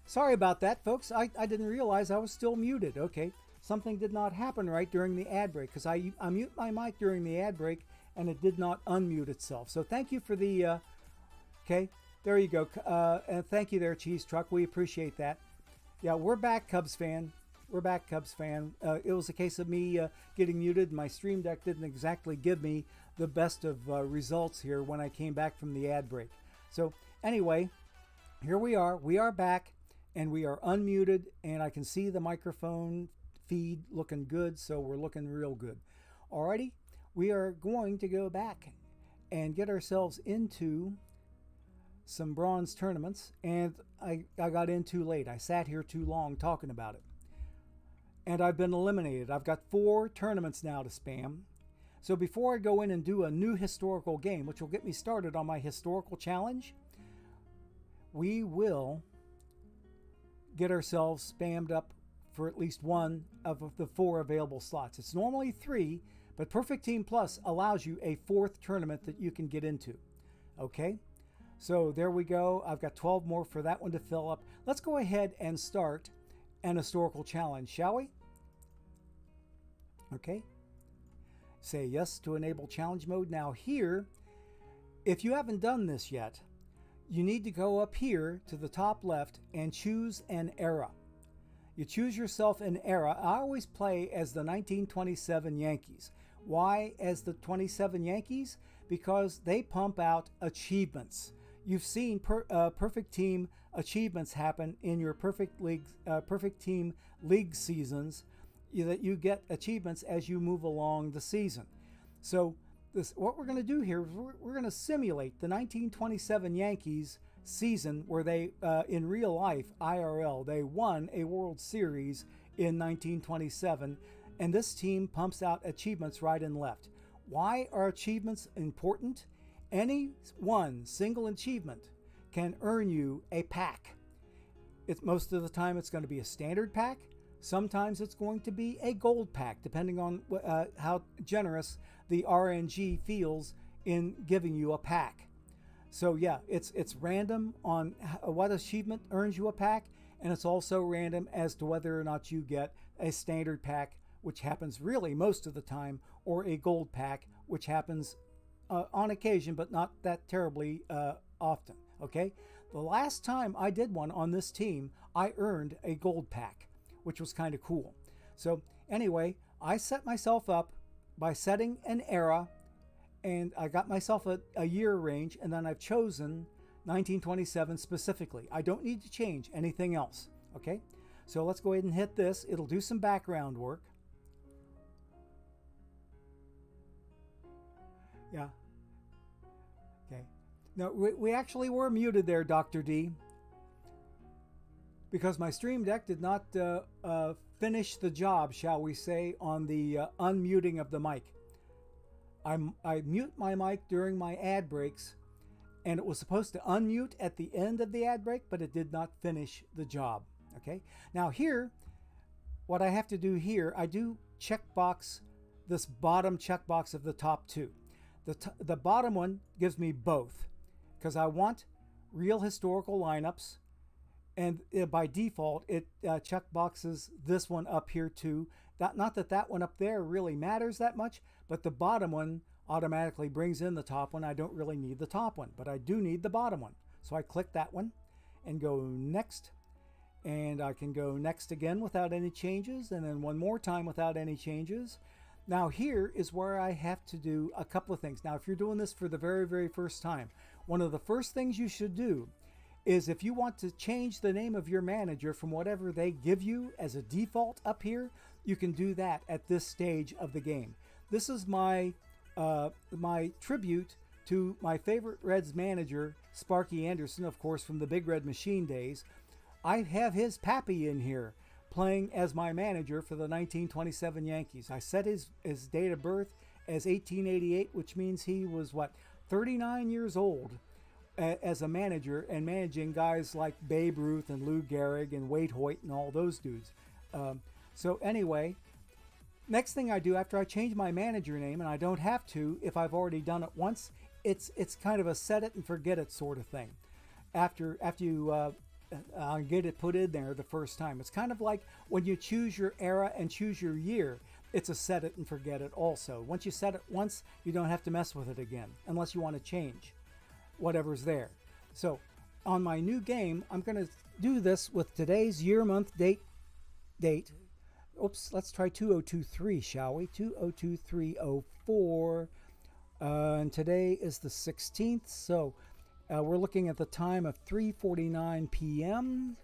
Speaker 2: Sorry about that, folks. I didn't realize I was still muted. Okay, something did not happen right during the ad break, because I mute my mic during the ad break and it did not unmute itself. So thank you for the, okay, there you go. And thank you there, Cheese Truck. We appreciate that. Yeah, we're back, Cubs fan. We're back, Cubs fan. It was a case of me getting muted. My Stream Deck didn't exactly give me the best of results here when I came back from the ad break. So anyway, here we are. We are back. And we are unmuted, and I can see the microphone feed looking good, so we're looking real good. Alrighty, we are going to go back and get ourselves into some bronze tournaments, and I got in too late. I sat here too long talking about it. and I've been eliminated. I've got 4 tournaments now to spam. So before I go in and do a new historical game, which will get me started on my historical challenge, we will get ourselves spammed up for at least one of the 4 available slots. It's normally 3, but Perfect Team Plus allows you a 4th tournament that you can get into. Okay, so there we go. I've got 12 more for that one to fill up. Let's go ahead and start an historical challenge, shall we? Okay. Say yes to enable challenge mode. Now here, if you haven't done this yet, you need to go up here to the top left and choose an era. You choose yourself an era. I always play as the 1927 Yankees. Why as the 27 Yankees? Because they pump out achievements. You've seen perfect team achievements happen in your perfect team league seasons, that you get achievements as you move along the season. So what we're going to do here is we're going to simulate the 1927 Yankees season where they, in real life, IRL, they won a World Series in 1927, and this team pumps out achievements right and left. Why are achievements important? Any one single achievement can earn you a pack. Most of the time it's going to be a standard pack. Sometimes it's going to be a gold pack, depending on how generous the RNG feels in giving you a pack. So yeah, it's random on what achievement earns you a pack, and it's also random as to whether or not you get a standard pack, which happens really most of the time, or a gold pack, which happens on occasion, but not that terribly often. Okay, the last time I did one on this team, I earned a gold pack, which was kind of cool. So anyway, I set myself up by setting an era, and I got myself a year range, and then I've chosen 1927 specifically. I don't need to change anything else. Okay, so let's go ahead and hit this. It'll do some background work. Yeah. Okay. Now, we actually were muted there, Dr. D, because my Stream Deck did not finish the job, shall we say, on the unmuting of the mic. I mute my mic during my ad breaks, and it was supposed to unmute at the end of the ad break, but it did not finish the job. Okay. Now here, what I have to do here, I do checkbox this bottom checkbox of the top 2. The bottom one gives me both, because I want real historical lineups, and by default it checkboxes this one up here too. Not that that one up there really matters that much, but the bottom one automatically brings in the top one. I don't really need the top one, but I do need the bottom one. So I click that one and go next, and I can go next again without any changes, and then one more time without any changes. Now here is where I have to do a couple of things. Now if you're doing this for the very, very first time, one of the first things you should do is, if you want to change the name of your manager from whatever they give you as a default up here, you can do that at this stage of the game. This is my my tribute to my favorite Reds manager, Sparky Anderson, of course, from the Big Red Machine days. I have his pappy in here playing as my manager for the 1927 Yankees. I set his date of birth as 1888, which means he was, 39 years old as a manager, and managing guys like Babe Ruth and Lou Gehrig and Wade Hoyt and all those dudes. So anyway, next thing I do after I change my manager name, and I don't have to if I've already done it once, it's kind of a set it and forget it sort of thing. After you get it put in there the first time. It's kind of like when you choose your era and choose your year, it's a set it and forget it also. Once you set it once, you don't have to mess with it again, unless you want to change whatever's there. So on my new game, I'm going to do this with today's year, month, date. Oops, let's try 2023, shall we? 202304. And today is the 16th, so we're looking at the time of 3:49 p.m.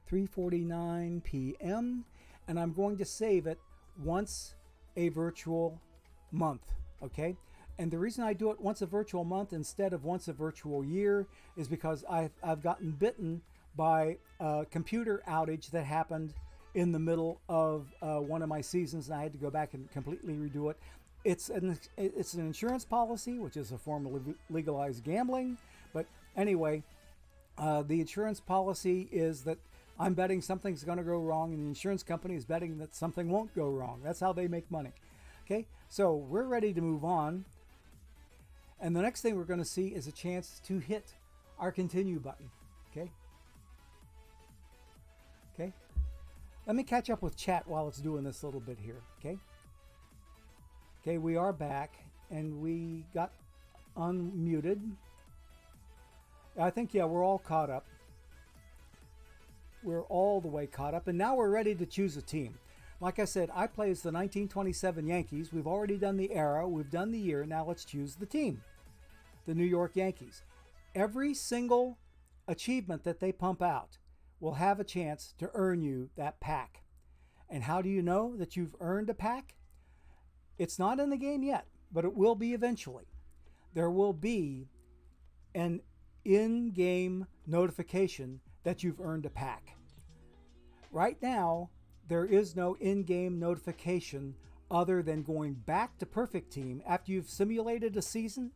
Speaker 2: 3:49 p.m. And I'm going to save it once a virtual month, okay? And the reason I do it once a virtual month instead of once a virtual year is because I've gotten bitten by a computer outage that happened in the middle of one of my seasons, and I had to go back and completely redo it. It's an insurance policy, which is a form of legalized gambling. But anyway, the insurance policy is that I'm betting something's going to go wrong, and the insurance company is betting that something won't go wrong. That's how they make money. Okay, so we're ready to move on. And the next thing we're going to see is a chance to hit our continue button. Okay. Okay. Let me catch up with chat while it's doing this little bit here. Okay. Okay, we are back, and we got unmuted. I think, yeah, we're all caught up. We're all the way caught up, and now we're ready to choose a team. Like I said, I play as the 1927 Yankees. We've already done the era, we've done the year. Now let's choose the team, the New York Yankees. Every single achievement that they pump out will have a chance to earn you that pack. And how do you know that you've earned a pack? It's not in the game yet, but it will be eventually. There will be an in-game notification that you've earned a pack. Right now, there is no in-game notification other than going back to Perfect Team after you've simulated a season,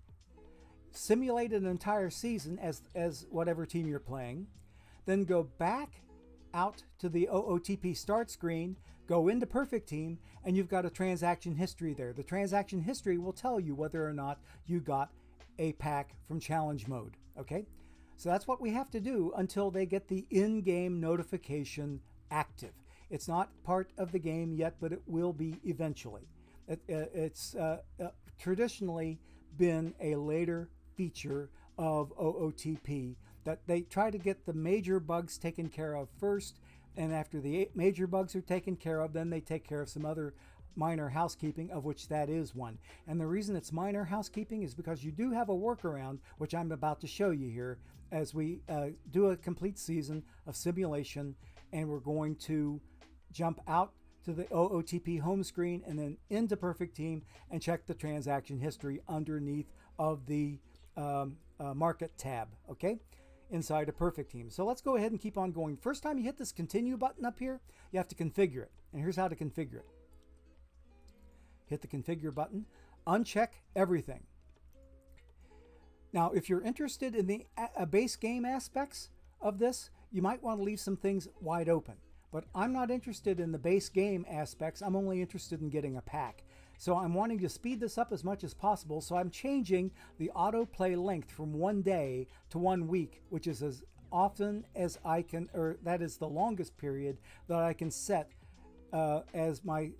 Speaker 2: simulated an entire season as whatever team you're playing, then go back out to the OOTP start screen, go into Perfect Team, and you've got a transaction history there. The transaction history will tell you whether or not you got a pack from challenge mode. Okay, so that's what we have to do until they get the in-game notification active. It's not part of the game yet, but it will be eventually. It's traditionally been a later feature of OOTP that they try to get the major bugs taken care of first, and after the major bugs are taken care of, then they take care of some other minor housekeeping, of which that is one. And the reason it's minor housekeeping is because you do have a workaround, which I'm about to show you here as we do a complete season of simulation, and we're going to jump out to the OOTP home screen and then into Perfect Team and check the transaction history underneath of the market tab, okay, inside a Perfect Team. So let's go ahead and keep on going. First time you hit this continue button up here, you have to configure it. And here's how to configure it. Hit the configure button, uncheck everything. Now, if you're interested in the base game aspects of this, you might want to leave some things wide open. But I'm not interested in the base game aspects. I'm only interested in getting a pack. So I'm wanting to speed this up as much as possible. So I'm changing the autoplay length from 1 day to 1 week, which is as often as I can, or that is the longest period that I can set as my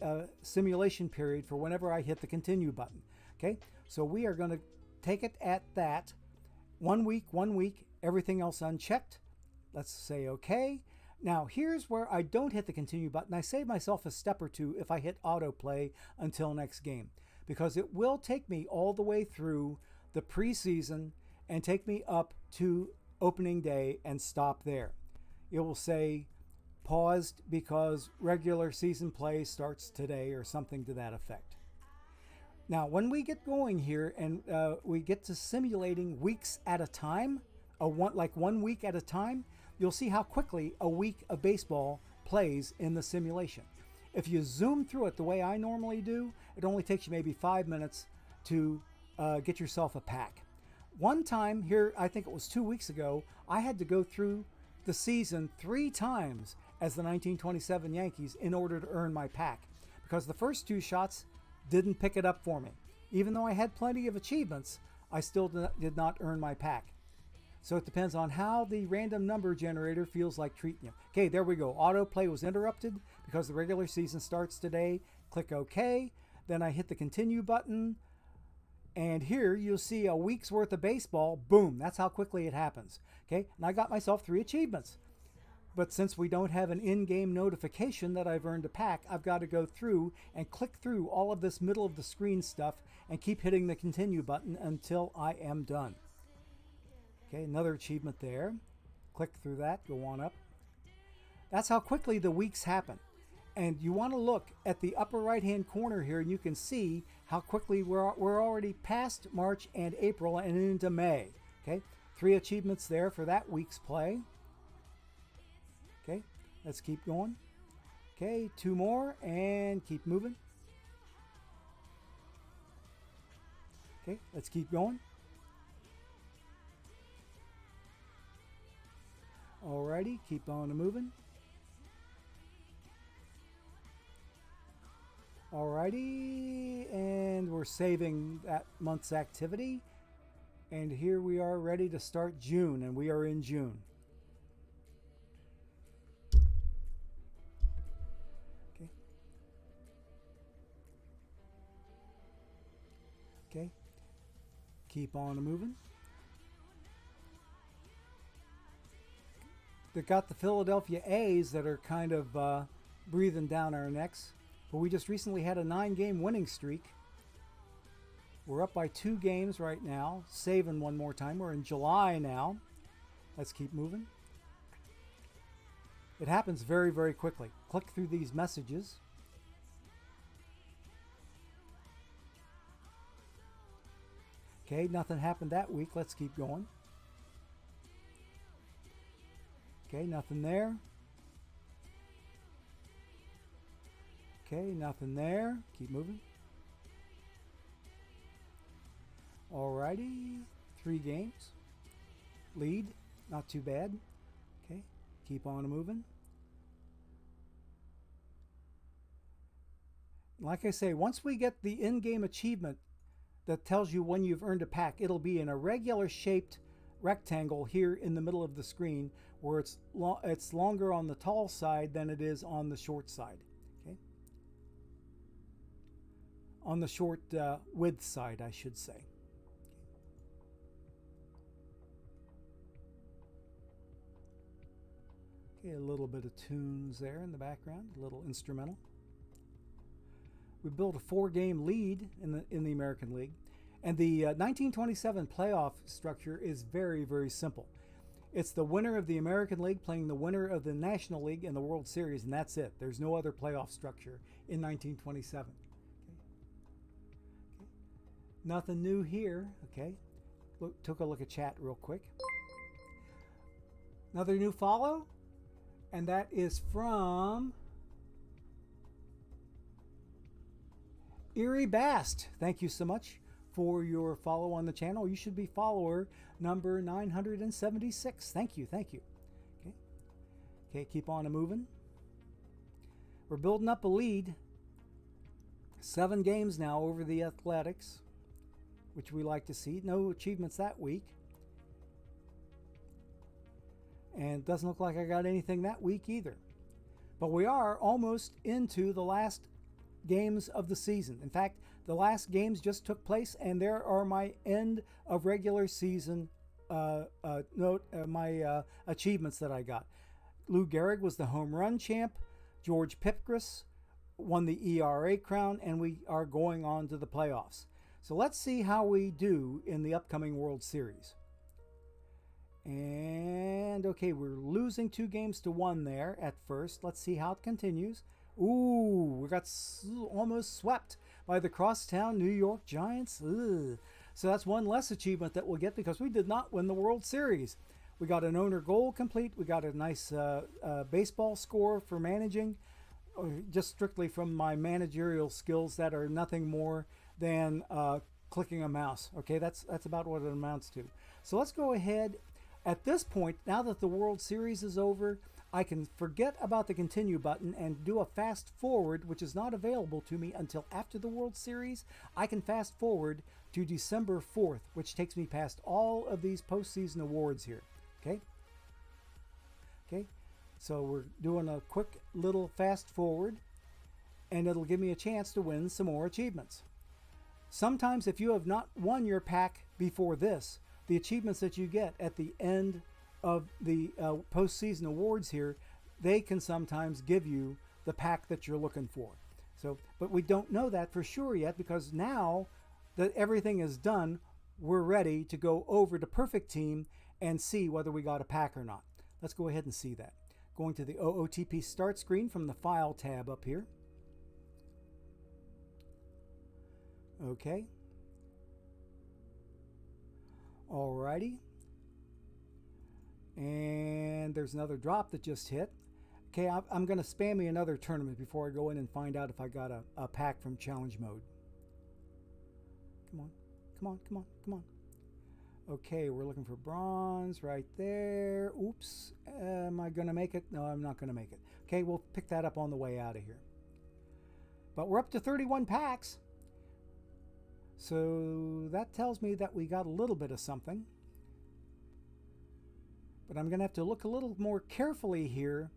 Speaker 2: simulation period for whenever I hit the continue button. Okay, so we are going to take it at that. 1 week, everything else unchecked. Let's say okay. Now here's where I don't hit the continue button. I save myself a step or two if I hit autoplay until next game, because it will take me all the way through the preseason and take me up to opening day and stop there. It will say paused because regular season play starts today or something to that effect. Now when we get going here and we get to simulating weeks at a time, like 1 week at a time, you'll see how quickly a week of baseball plays in the simulation. If you zoom through it the way I normally do, it only takes you maybe 5 minutes to get yourself a pack. One time here, I think it was 2 weeks ago, I had to go through the season 3 times as the 1927 Yankees in order to earn my pack, because the first 2 shots didn't pick it up for me. Even though I had plenty of achievements, I still did not earn my pack. So it depends on how the random number generator feels like treating you. Okay, there we go. Autoplay was interrupted because the regular season starts today. Click OK. Then I hit the continue button. And here you'll see a week's worth of baseball. Boom, that's how quickly it happens. Okay, and I got myself 3 achievements. But since we don't have an in-game notification that I've earned a pack, I've got to go through and click through all of this middle of the screen stuff and keep hitting the continue button until I am done. Okay, another achievement there. Click through that, go on up. That's how quickly the weeks happen. And you want to look at the upper right-hand corner here, and you can see how quickly we're already past March and April and into May. Okay, 3 achievements there for that week's play. Okay, let's keep going. Okay, 2 more and keep moving. Okay, let's keep going. Alrighty, keep on moving. Alrighty, and we're saving that month's activity. And here we are ready to start June, and we are in June. Okay. Okay. Keep on moving. They got the Philadelphia A's that are kind of breathing down our necks. But we just recently had a 9-game winning streak. We're up by 2 games right now. Saving one more time. We're in July now. Let's keep moving. It happens very, very quickly. Click through these messages. Okay, nothing happened that week. Let's keep going. Okay, nothing there. Okay, nothing there. Keep moving. Alrighty, 3 games. Lead, not too bad. Okay, keep on moving. Like I say, once we get the in-game achievement that tells you when you've earned a pack, it'll be in a regular shaped rectangle here in the middle of the screen where it's longer on the tall side than it is on the short side. Okay, on the short width side, I should say. Okay, a little bit of tunes there in the background, a little instrumental. We built a 4-game lead in the American League, and the 1927 playoff structure is very, very simple. It's the winner of the American League playing the winner of the National League in the World Series, and that's it. There's no other playoff structure in 1927. Okay. Nothing new here. Okay, took a look at chat real quick. Another new follow, and that is from Erie Bast. Thank you so much for your follow on the channel. You should be follower number 976. Thank you, thank you. Okay, okay, keep on moving. We're building up a lead. 7 games now over the Athletics, which we like to see. No achievements that week. And it doesn't look like I got anything that week either. But we are almost into the last games of the season. In fact, the last games just took place, and there are my end of regular season achievements that I got. Lou Gehrig was the home run champ. George Pipgras won the ERA crown, and we are going on to the playoffs. So let's see how we do in the upcoming World Series. And okay, we're losing 2 games to 1 there at first. Let's see how it continues. Ooh, we got almost swept by the crosstown New York Giants. Ugh. So that's 1 less achievement that we'll get because we did not win the World Series. We got an owner goal complete. We got a nice baseball score for managing, just strictly from my managerial skills that are nothing more than clicking a mouse. Okay, that's about what it amounts to. So let's go ahead. At this point, now that the World Series is over, I can forget about the continue button and do a fast forward, which is not available to me until after the World Series. I can fast forward to December 4th, which takes me past all of these postseason awards here. Okay? Okay? So we're doing a quick little fast forward, and it'll give me a chance to win some more achievements. Sometimes if you have not won your pack before this, the achievements that you get at the end of the postseason awards here, they can sometimes give you the pack that you're looking for. So, but we don't know that for sure yet, because now that everything is done, we're ready to go over to Perfect Team and see whether we got a pack or not. Let's go ahead and see that. Going to the OOTP start screen from the File tab up here. Okay. Alrighty. And there's another drop that just hit. Okay, I'm going to spam me another tournament before I go in and find out if I got a pack from challenge mode. Come on, come on, come on, come on. Okay, we're looking for bronze right there. Oops, am I going to make it? No, I'm not going to make it. Okay, we'll pick that up on the way out of here. But we're up to 31 packs. So that tells me that we got a little bit of something. But I'm going to have to look a little more carefully here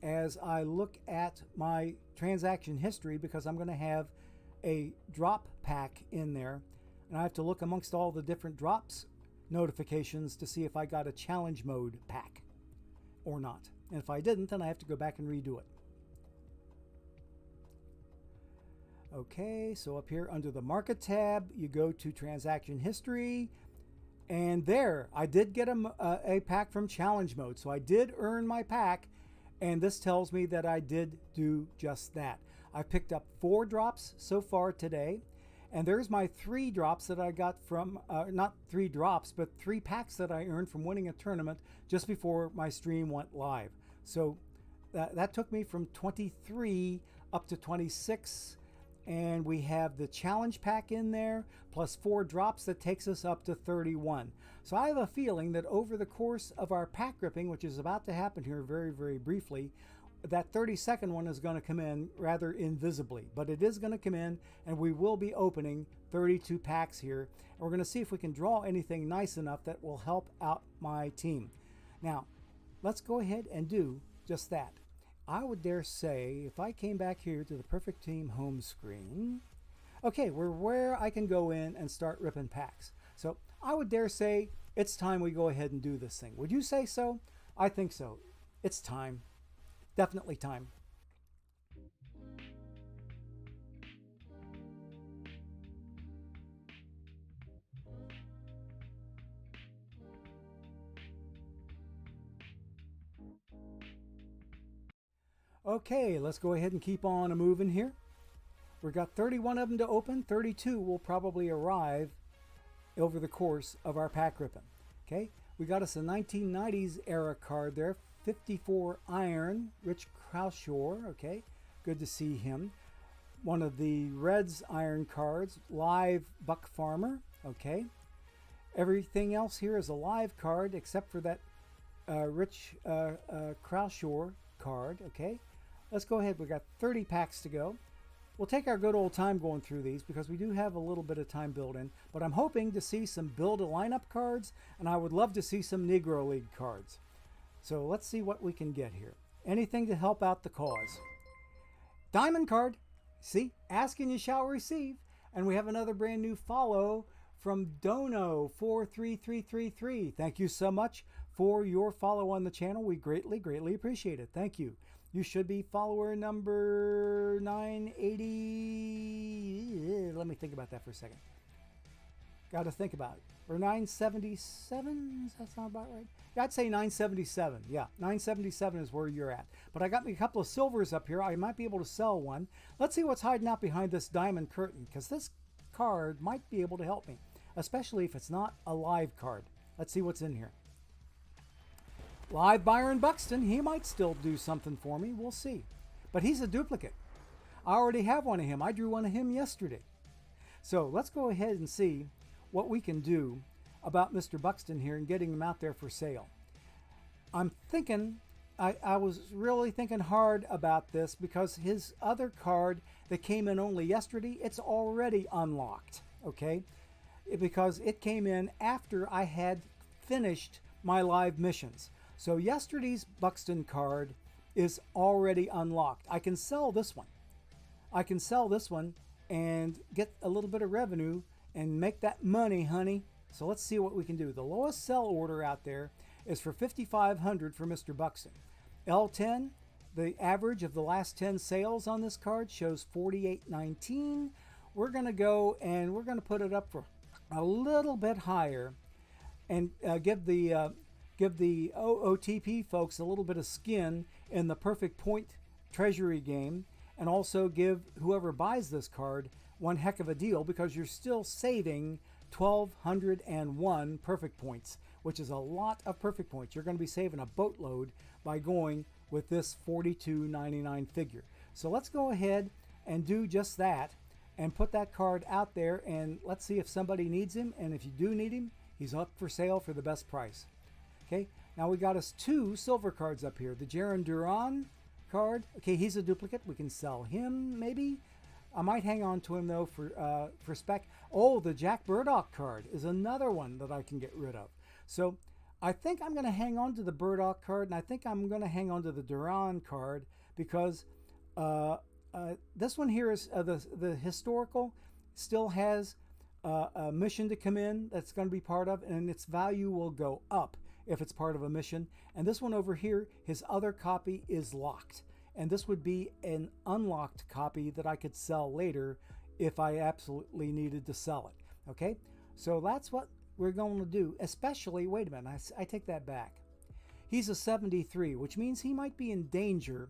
Speaker 2: as I look at my transaction history, because I'm going to have a drop pack in there. And I have to look amongst all the different drops notifications to see if I got a challenge mode pack or not. And if I didn't, then I have to go back and redo it. Okay, so up here under the market tab, you go to transaction history, and there I did get a pack from challenge mode. So I did earn my pack, and this tells me that I did do just that. I picked up 4 drops so far today, and there's my 3 drops that I got from, not 3 drops, but 3 packs that I earned from winning a tournament just before my stream went live. So that took me from 23 up to 26. And we have the challenge pack in there, plus 4 drops that takes us up to 31. So I have a feeling that over the course of our pack ripping, which is about to happen here very, very briefly, that 32nd one is going to come in rather invisibly. But it is going to come in, and we will be opening 32 packs here. And we're going to see if we can draw anything nice enough that will help out my team. Now, let's go ahead and do just that. I would dare say, if I came back here to the Perfect Team home screen, okay, we're where I can go in and start ripping packs. So I would dare say it's time we go ahead and do this thing. Would you say so? I think so. It's time. Definitely time. Okay, let's go ahead and keep on moving here. We've got 31 of them to open. 32 will probably arrive over the course of our pack ripping. Okay, we got us a 1990s era card there. 54 iron, Rich Kraushaw. Okay, good to see him. One of the Reds iron cards, live Buck Farmer. Okay, everything else here is a live card except for that Rich Kraushaw card. Okay, let's go ahead. We got 30 packs to go. We'll take our good old time going through these because we do have a little bit of time built in, but I'm hoping to see some build a lineup cards, and I would love to see some Negro League cards. So let's see what we can get here. Anything to help out the cause. Diamond card. See, ask and you shall receive. And we have another brand new follow from Dono43333. Thank you so much for your follow on the channel. We greatly, greatly appreciate it. Thank you. You should be follower number 980. Let me think about that for a second. Got to think about it. Or 977? Does that sound about right? Yeah, I'd say 977. Yeah, 977 is where you're at. But I got me a couple of silvers up here. I might be able to sell one. Let's see what's hiding out behind this diamond curtain, because this card might be able to help me, especially if it's not a live card. Let's see what's in here. Live Byron Buxton. He might still do something for me. We'll see. But he's a duplicate. I already have one of him. I drew one of him yesterday. So let's go ahead and see what we can do about Mr. Buxton here and getting him out there for sale. I'm thinking, I was really thinking hard about this because his other card that came in only yesterday, it's already unlocked, okay? Because it came in after I had finished my live missions. So yesterday's Buxton card is already unlocked. I can sell this one. I can sell this one and get a little bit of revenue and make that money, honey. So let's see what we can do. The lowest sell order out there is for $5,500 for Mr. Buxton. L10, the average of the last 10 sales on this card shows $48.19. We're going to go and we're going to put it up for a little bit higher and give the OOTP folks a little bit of skin in the perfect point treasury game, and also give whoever buys this card one heck of a deal because you're still saving 1,201 perfect points, which is a lot of perfect points. You're going to be saving a boatload by going with this $42.99 figure. So let's go ahead and do just that and put that card out there, and let's see if somebody needs him. And if you do need him, he's up for sale for the best price. Okay, now we got us 2 silver cards up here. The Jaron Duran card. Okay, he's a duplicate. We can sell him maybe. I might hang on to him though for spec. Oh, the Jack Burdock card is another one that I can get rid of. So I think I'm going to hang on to the Burdock card, and I think I'm going to hang on to the Duran card because this one here is the historical still has a mission to come in that's going to be part of, and its value will go up if it's part of a mission. And this one over here, his other copy is locked, and this would be an unlocked copy that I could sell later if I absolutely needed to sell it. Okay, so that's what we're going to do. Especially, wait a minute, I take that back. He's a 73, which means he might be in danger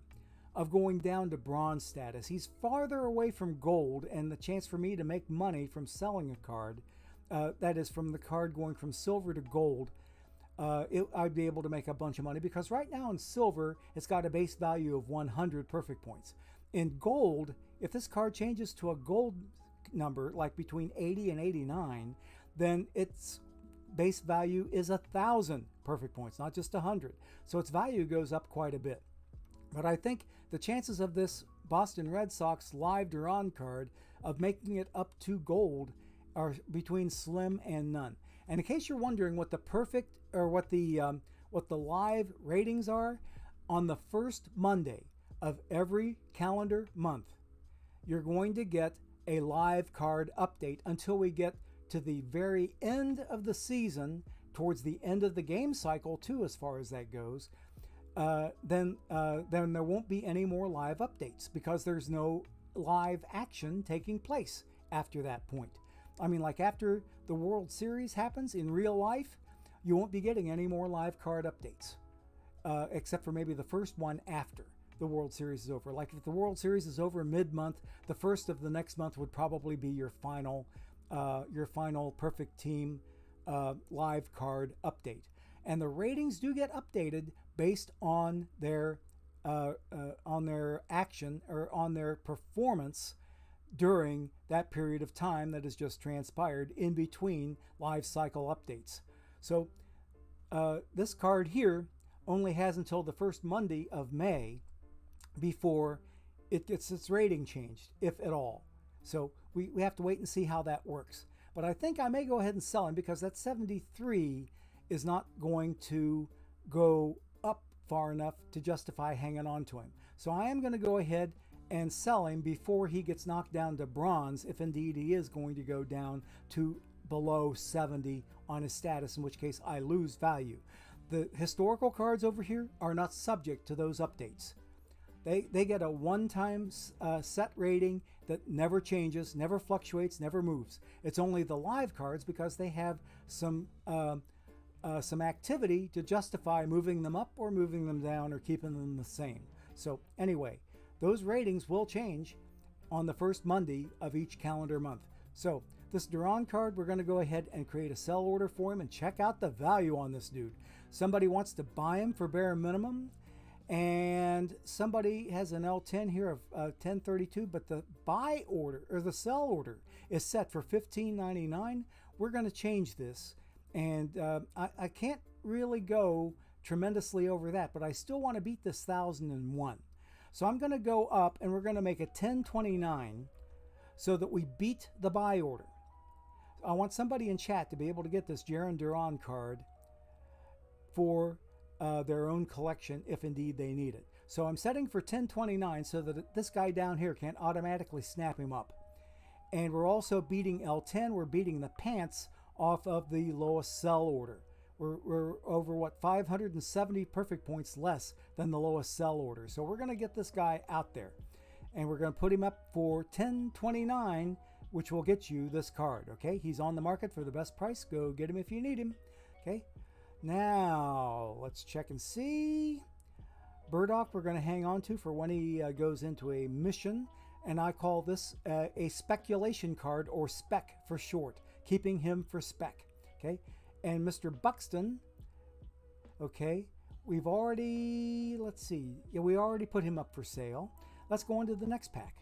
Speaker 2: of going down to bronze status. He's farther away from gold, and the chance for me to make money from selling a card, that is from the card going from silver to gold, I'd be able to make a bunch of money, because right now in silver, it's got a base value of 100 perfect points. In gold, if this card changes to a gold number, like between 80 and 89, then its base value is 1,000 perfect points, not just 100. So its value goes up quite a bit. But I think the chances of this Boston Red Sox live Duran card of making it up to gold are between slim and none. And in case you're wondering what the perfect or what the live ratings are, on the first Monday of every calendar month, you're going to get a live card update until we get to the very end of the season, towards the end of the game cycle too, as far as that goes. Then there won't be any more live updates, because there's no live action taking place after that point. I mean, like after the World Series happens in real life, you won't be getting any more live card updates, except for maybe the first one after the World Series is over. Like if the World Series is over mid-month, the first of the next month would probably be your final perfect team live card update. And the ratings do get updated based on their action or on their performance during that period of time that has just transpired in between live cycle updates. So this card here only has until the first Monday of May before it gets its rating changed, if at all. So we have to wait and see how that works. But I think I may go ahead and sell him, because that 73 is not going to go up far enough to justify hanging on to him. So I am going to go ahead and sell him before he gets knocked down to bronze, if indeed he is going to go down to below 70 on his status, in which case I lose value. The historical cards over here are not subject to those updates. They get a one-time set rating that never changes, never fluctuates, never moves. It's only the live cards, because they have some activity to justify moving them up or moving them down or keeping them the same. So anyway, those ratings will change on the first Monday of each calendar month. So this Duran card, we're going to go ahead and create a sell order for him and check out the value on this dude. Somebody wants to buy him for bare minimum, and somebody has an L10 here of 1032, but the buy order or the sell order is set for $15.99. We're going to change this, and I can't really go tremendously over that, but I still want to beat this 1001. So I'm going to go up, and we're going to make it 1029 so that we beat the buy order. I want somebody in chat to be able to get this Jaron Duran card for their own collection, if indeed they need it. So I'm setting for 1029 so that this guy down here can't automatically snap him up. And we're also beating L10. We're beating the pants off of the lowest sell order. We're over, what, 570 perfect points less than the lowest sell order. So we're going to get this guy out there, and we're going to put him up for 1029, which will get you this card. Okay, he's on the market for the best price. Go get him if you need him. Okay, now let's check and see. Burdock we're going to hang on to for when he goes into a mission, and I call this a speculation card, or spec for short, keeping him for spec. Okay. And Mr. Buxton, okay, we've already, let's see. Yeah, we already put him up for sale. Let's go on to the next pack.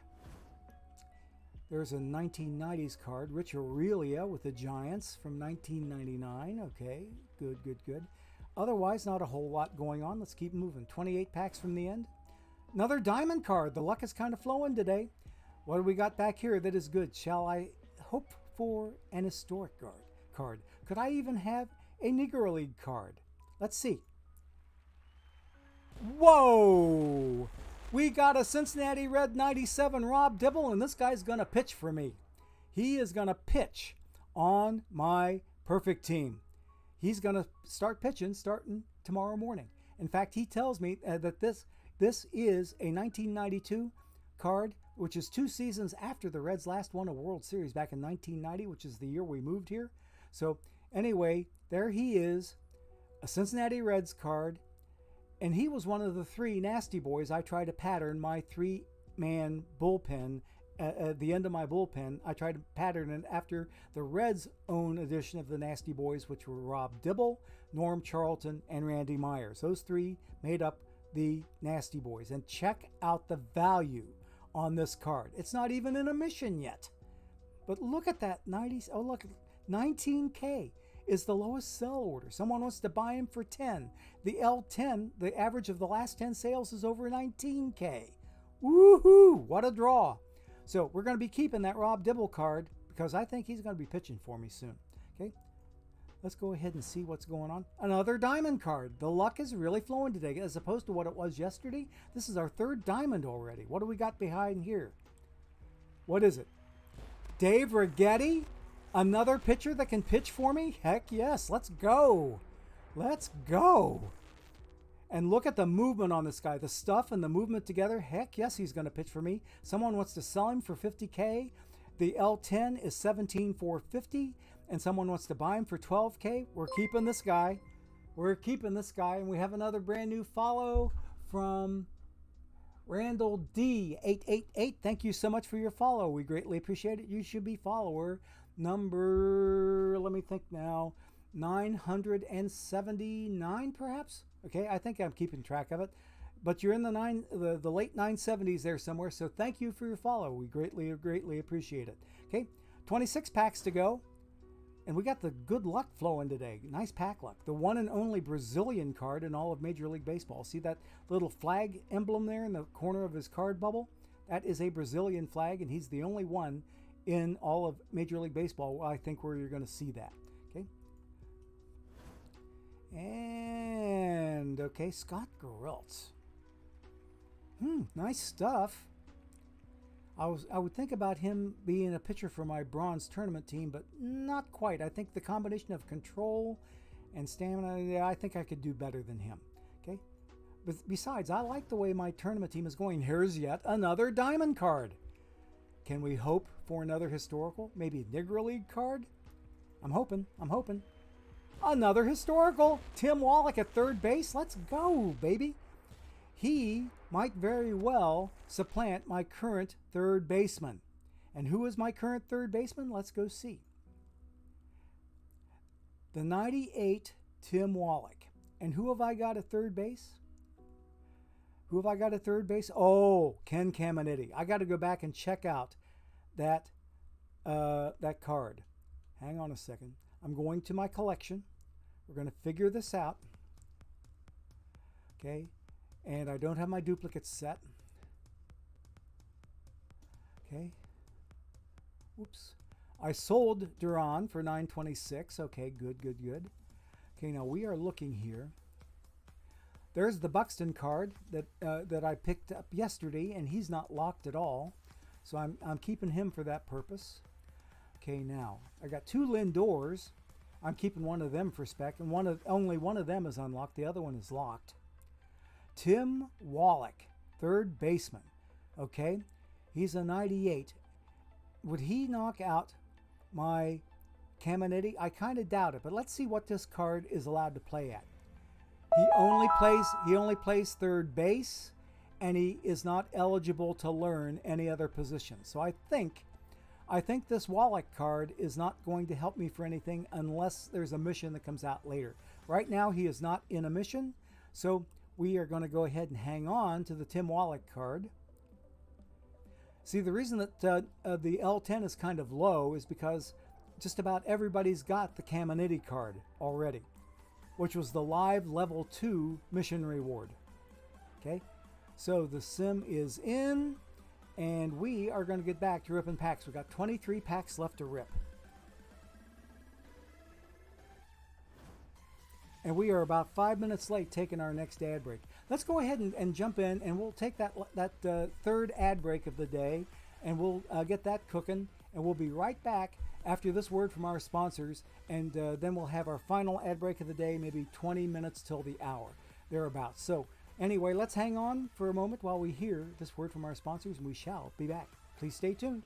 Speaker 2: There's a 1990s card, Rich Aurelia with the Giants from 1999. Okay, good, good, good. Otherwise, not a whole lot going on. Let's keep moving. 28 packs from the end. Another diamond card. The luck is kind of flowing today. What do we got back here that is good? Shall I hope for an historic card? Could I even have a Negro League card? Let's see. Whoa! We got a Cincinnati Red 97 Rob Dibble, and this guy's going to pitch for me. He is going to pitch on my perfect team. He's going to start pitching starting tomorrow morning. In fact, he tells me that this is a 1992 card, which is 2 seasons after the Reds last won a World Series back in 1990, which is the year we moved here. So anyway, there he is, a Cincinnati Reds card. And he was one of the 3 nasty boys I tried to pattern my 3-man bullpen. At the end of my bullpen, I tried to pattern it after the Reds' own edition of the Nasty Boys, which were Rob Dibble, Norm Charlton, and Randy Myers. Those 3 made up the Nasty Boys. And check out the value on this card. It's not even in emission yet. But look at that, 90s. Oh, look, 19K. Is the lowest sell order. Someone wants to buy him for 10. The L10, the average of the last 10 sales is over 19K. Woohoo! What a draw. So we're going to be keeping that Rob Dibble card because I think he's going to be pitching for me soon. Okay, let's go ahead and see what's going on. Another diamond card. The luck is really flowing today as opposed to what it was yesterday. This is our 3rd diamond already. What do we got behind here? What is it? Dave Righetti? Another pitcher that can pitch for me? Heck yes, let's go. Let's go. And look at the movement on this guy. The stuff and the movement together. Heck yes, he's going to pitch for me. Someone wants to sell him for 50K. The L10 is 17,450. And someone wants to buy him for 12K. We're keeping this guy. We're keeping this guy. And we have another brand new follow from Randall D888. Thank you so much for your follow. We greatly appreciate it. You should be follower number, let me think now, 979 perhaps. Okay, I think I'm keeping track of it, but you're in the late 970s there somewhere. So thank you for your follow. We greatly appreciate it. Okay, 26 packs to go, and we got the good luck flowing today. Nice pack luck. The one and only Brazilian card in all of Major League Baseball. See that little flag emblem there in the corner of his card bubble? That is a Brazilian flag, and he's the only one in all of Major League Baseball, I think, where you're going to see that. Okay. And, okay, Scott Geraltz. Nice stuff. I would think about him being a pitcher for my bronze tournament team, but not quite. I think the combination of control and stamina, yeah, I think I could do better than him. Okay. But besides, I like the way my tournament team is going. Here's yet another diamond card. Can we hope for another historical? Maybe Negro League card? I'm hoping. Another historical. Tim Wallach at 3rd base. Let's go, baby. He might very well supplant my current 3rd baseman. And who is my current 3rd baseman? Let's go see. The 98 Tim Wallach. And who have I got at 3rd base? Oh, Ken Caminiti. I got to go back and check out that card. Hang on a second. I'm going to my collection. We're going to figure this out. Okay. And I don't have my duplicates set. Okay. Whoops. I sold Duran for $926. Okay, good. Okay, now we are looking here. There's the Buxton card that I picked up yesterday, and he's not locked at all. So I'm keeping him for that purpose. Okay, now I got 2 Lindors. I'm keeping one of them for spec, and only one of them is unlocked. The other one is locked. Tim Wallach, 3rd baseman. Okay, he's a 98. Would he knock out my Caminiti? I kind of doubt it, but let's see what this card is allowed to play at. He only plays 3rd base, and he is not eligible to learn any other position. So I think this Wallach card is not going to help me for anything unless there's a mission that comes out later. Right now he is not in a mission, So we are going to go ahead and hang on to the Tim Wallach card. See, the reason that the L10 is kind of low is because just about everybody's got the Caminiti card already, which was the live level 2 mission reward. Okay, so the sim is in, and we are going to get back to ripping packs. We've got 23 packs left to rip. And we are about 5 minutes late taking our next ad break. Let's go ahead and jump in, and we'll take that third ad break of the day, and we'll get that cooking, and we'll be right back after this word from our sponsors, and then we'll have our final ad break of the day, maybe 20 minutes till the hour, thereabouts. So anyway, let's hang on for a moment while we hear this word from our sponsors, and we shall be back. Please stay tuned.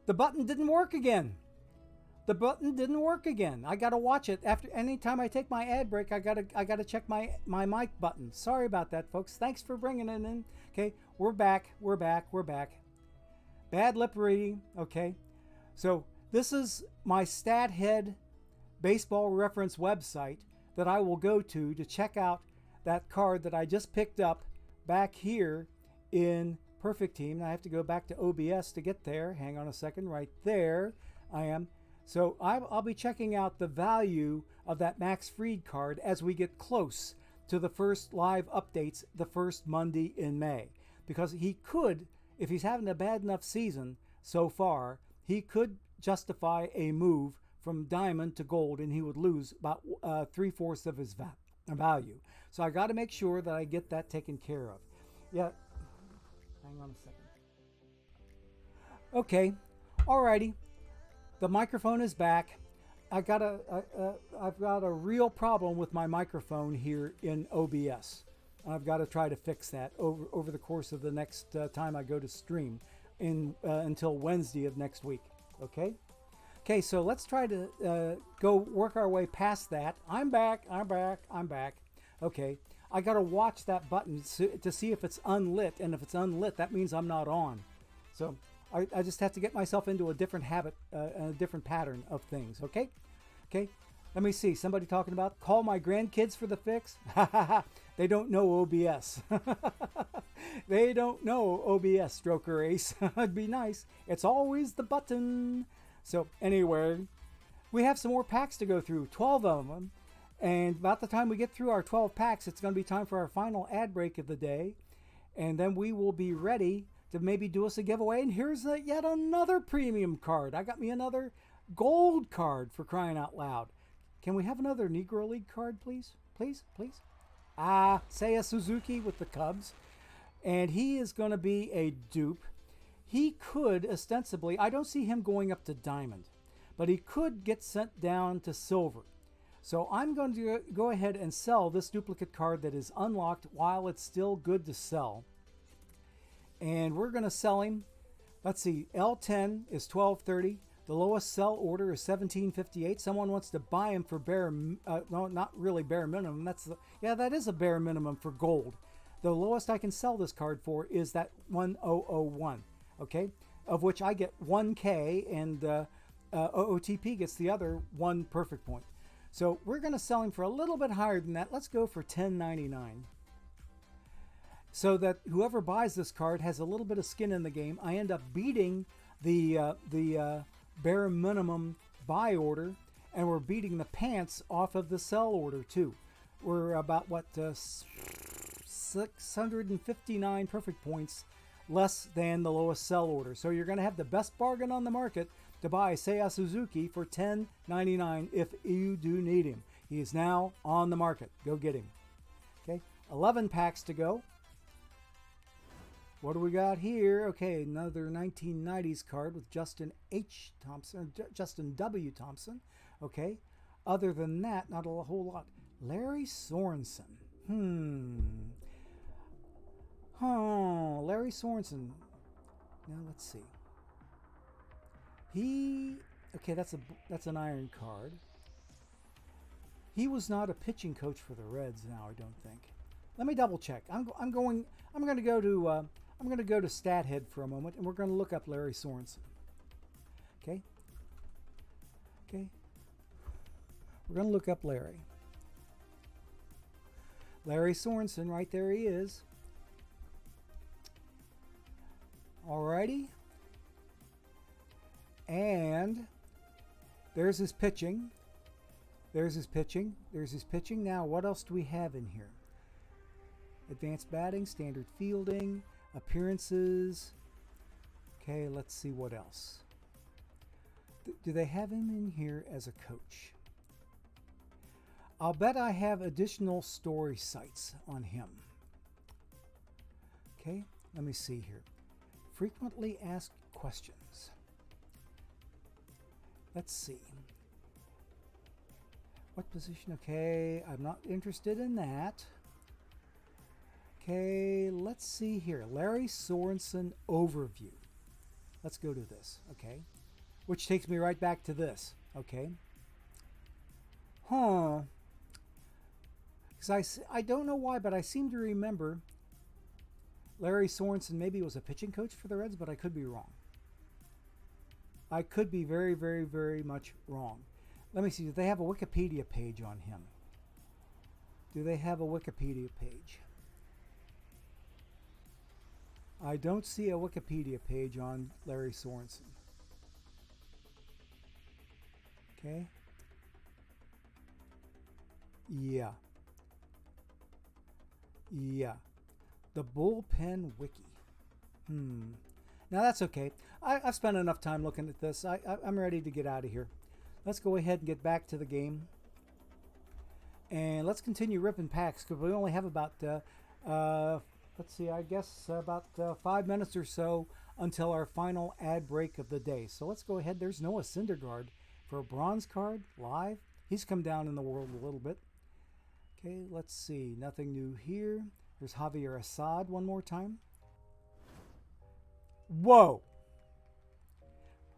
Speaker 2: the button didn't work again. The button didn't work again. I gotta watch it after. Anytime I take my ad break, I gotta check my mic button. Sorry about that, folks. Thanks for bringing it in. Okay, we're back. We're back. We're back. Bad lip reading. Okay, so this is my StatHead baseball reference website that I will go to check out that card that I just picked up back here in Perfect Team. I have to go back to OBS to get there. Hang on a second. Right there I am. So I'll be checking out the value of that Max Fried card as we get close to the first live updates the first Monday in May. Because he could, if he's having a bad enough season so far, he could justify a move from diamond to gold, and he would lose about 3/4 of his value. So I got to make sure that I get that taken care of. Yeah, hang on a second. Okay, alrighty. The microphone is back. I've got a real problem with my microphone here in OBS. I've got to try to fix that over the course of the next time I go to stream until Wednesday of next week. Okay? Okay, so let's try to go work our way past that. I'm back. Okay, I got to watch that button to see if it's unlit, and if it's unlit, that means I'm not on. So I just have to get myself into a different habit, a different pattern of things, okay? Okay, let me see. Somebody talking about call my grandkids for the fix? They don't know OBS. They don't know OBS, Stroker Ace. It'd be nice. It's always the button. So anyway, we have some more packs to go through, 12 of them. And about the time we get through our 12 packs, it's going to be time for our final ad break of the day. And then we will be ready to maybe do us a giveaway. And here's yet another premium card. I got me another gold card, for crying out loud. Can we have another Negro League card, please? Please, please. Seiya Suzuki with the Cubs. And he is going to be a dupe. He could ostensibly, I don't see him going up to diamond, but he could get sent down to silver. So I'm going to go ahead and sell this duplicate card that is unlocked while it's still good to sell. And we're going to sell him. Let's see, L10 is $12.30. The lowest sell order is $17.58. Someone wants to buy him for no, not really bare minimum. That is a bare minimum for gold. The lowest I can sell this card for is that 1001. Okay, of which I get 1K, and OOTP gets the other 1 perfect point. So we're going to sell him for a little bit higher than that. Let's go for $10.99. So that whoever buys this card has a little bit of skin in the game. I end up beating the bare minimum buy order, and we're beating the pants off of the sell order too. We're about 659 perfect points less than the lowest sell order. So you're going to have the best bargain on the market to buy Seiya Suzuki for $10.99 if you do need him. He is now on the market. Go get him. Okay, 11 packs to go. What do we got here? Okay, another 1990s card with Justin H. Thompson, Justin W. Thompson. Okay, other than that, not a whole lot. Larry Sorensen. Larry Sorensen. Now let's see. Okay, that's an iron card. He was not a pitching coach for the Reds now, I don't think. Let me double check. I'm going to go to StatHead for a moment, and we're going to look up Larry Sorensen. Okay. We're going to look up Larry. Larry Sorensen, right there he is. Alrighty. And there's his pitching. There's his pitching. Now, what else do we have in here? Advanced batting, standard fielding, appearances. Okay, let's see what else. Do they have him in here as a coach? I'll bet I have additional story sites on him. Okay, let me see here. Frequently asked questions. Let's see. What position? Okay, I'm not interested in that. Okay, let's see here. Larry Sorensen overview. Let's go to this, okay? Which takes me right back to this, okay? Huh. Because I don't know why, but I seem to remember Larry Sorensen maybe was a pitching coach for the Reds, but I could be wrong. I could be very, very, very much wrong. Let me see. Do they have a Wikipedia page on him? Do they have a Wikipedia page? I don't see a Wikipedia page on Larry Sorensen. Okay. Yeah. Yeah. The bullpen wiki. Now that's okay. I've spent enough time looking at this. I'm ready to get out of here. Let's go ahead and get back to the game. And let's continue ripping packs because we only have about, let's see, I guess about 5 minutes or so until our final ad break of the day. So let's go ahead. There's Noah Syndergaard for a bronze card live. He's come down in the world a little bit. Okay, let's see. Nothing new here. There's Javier Assad one more time. Whoa!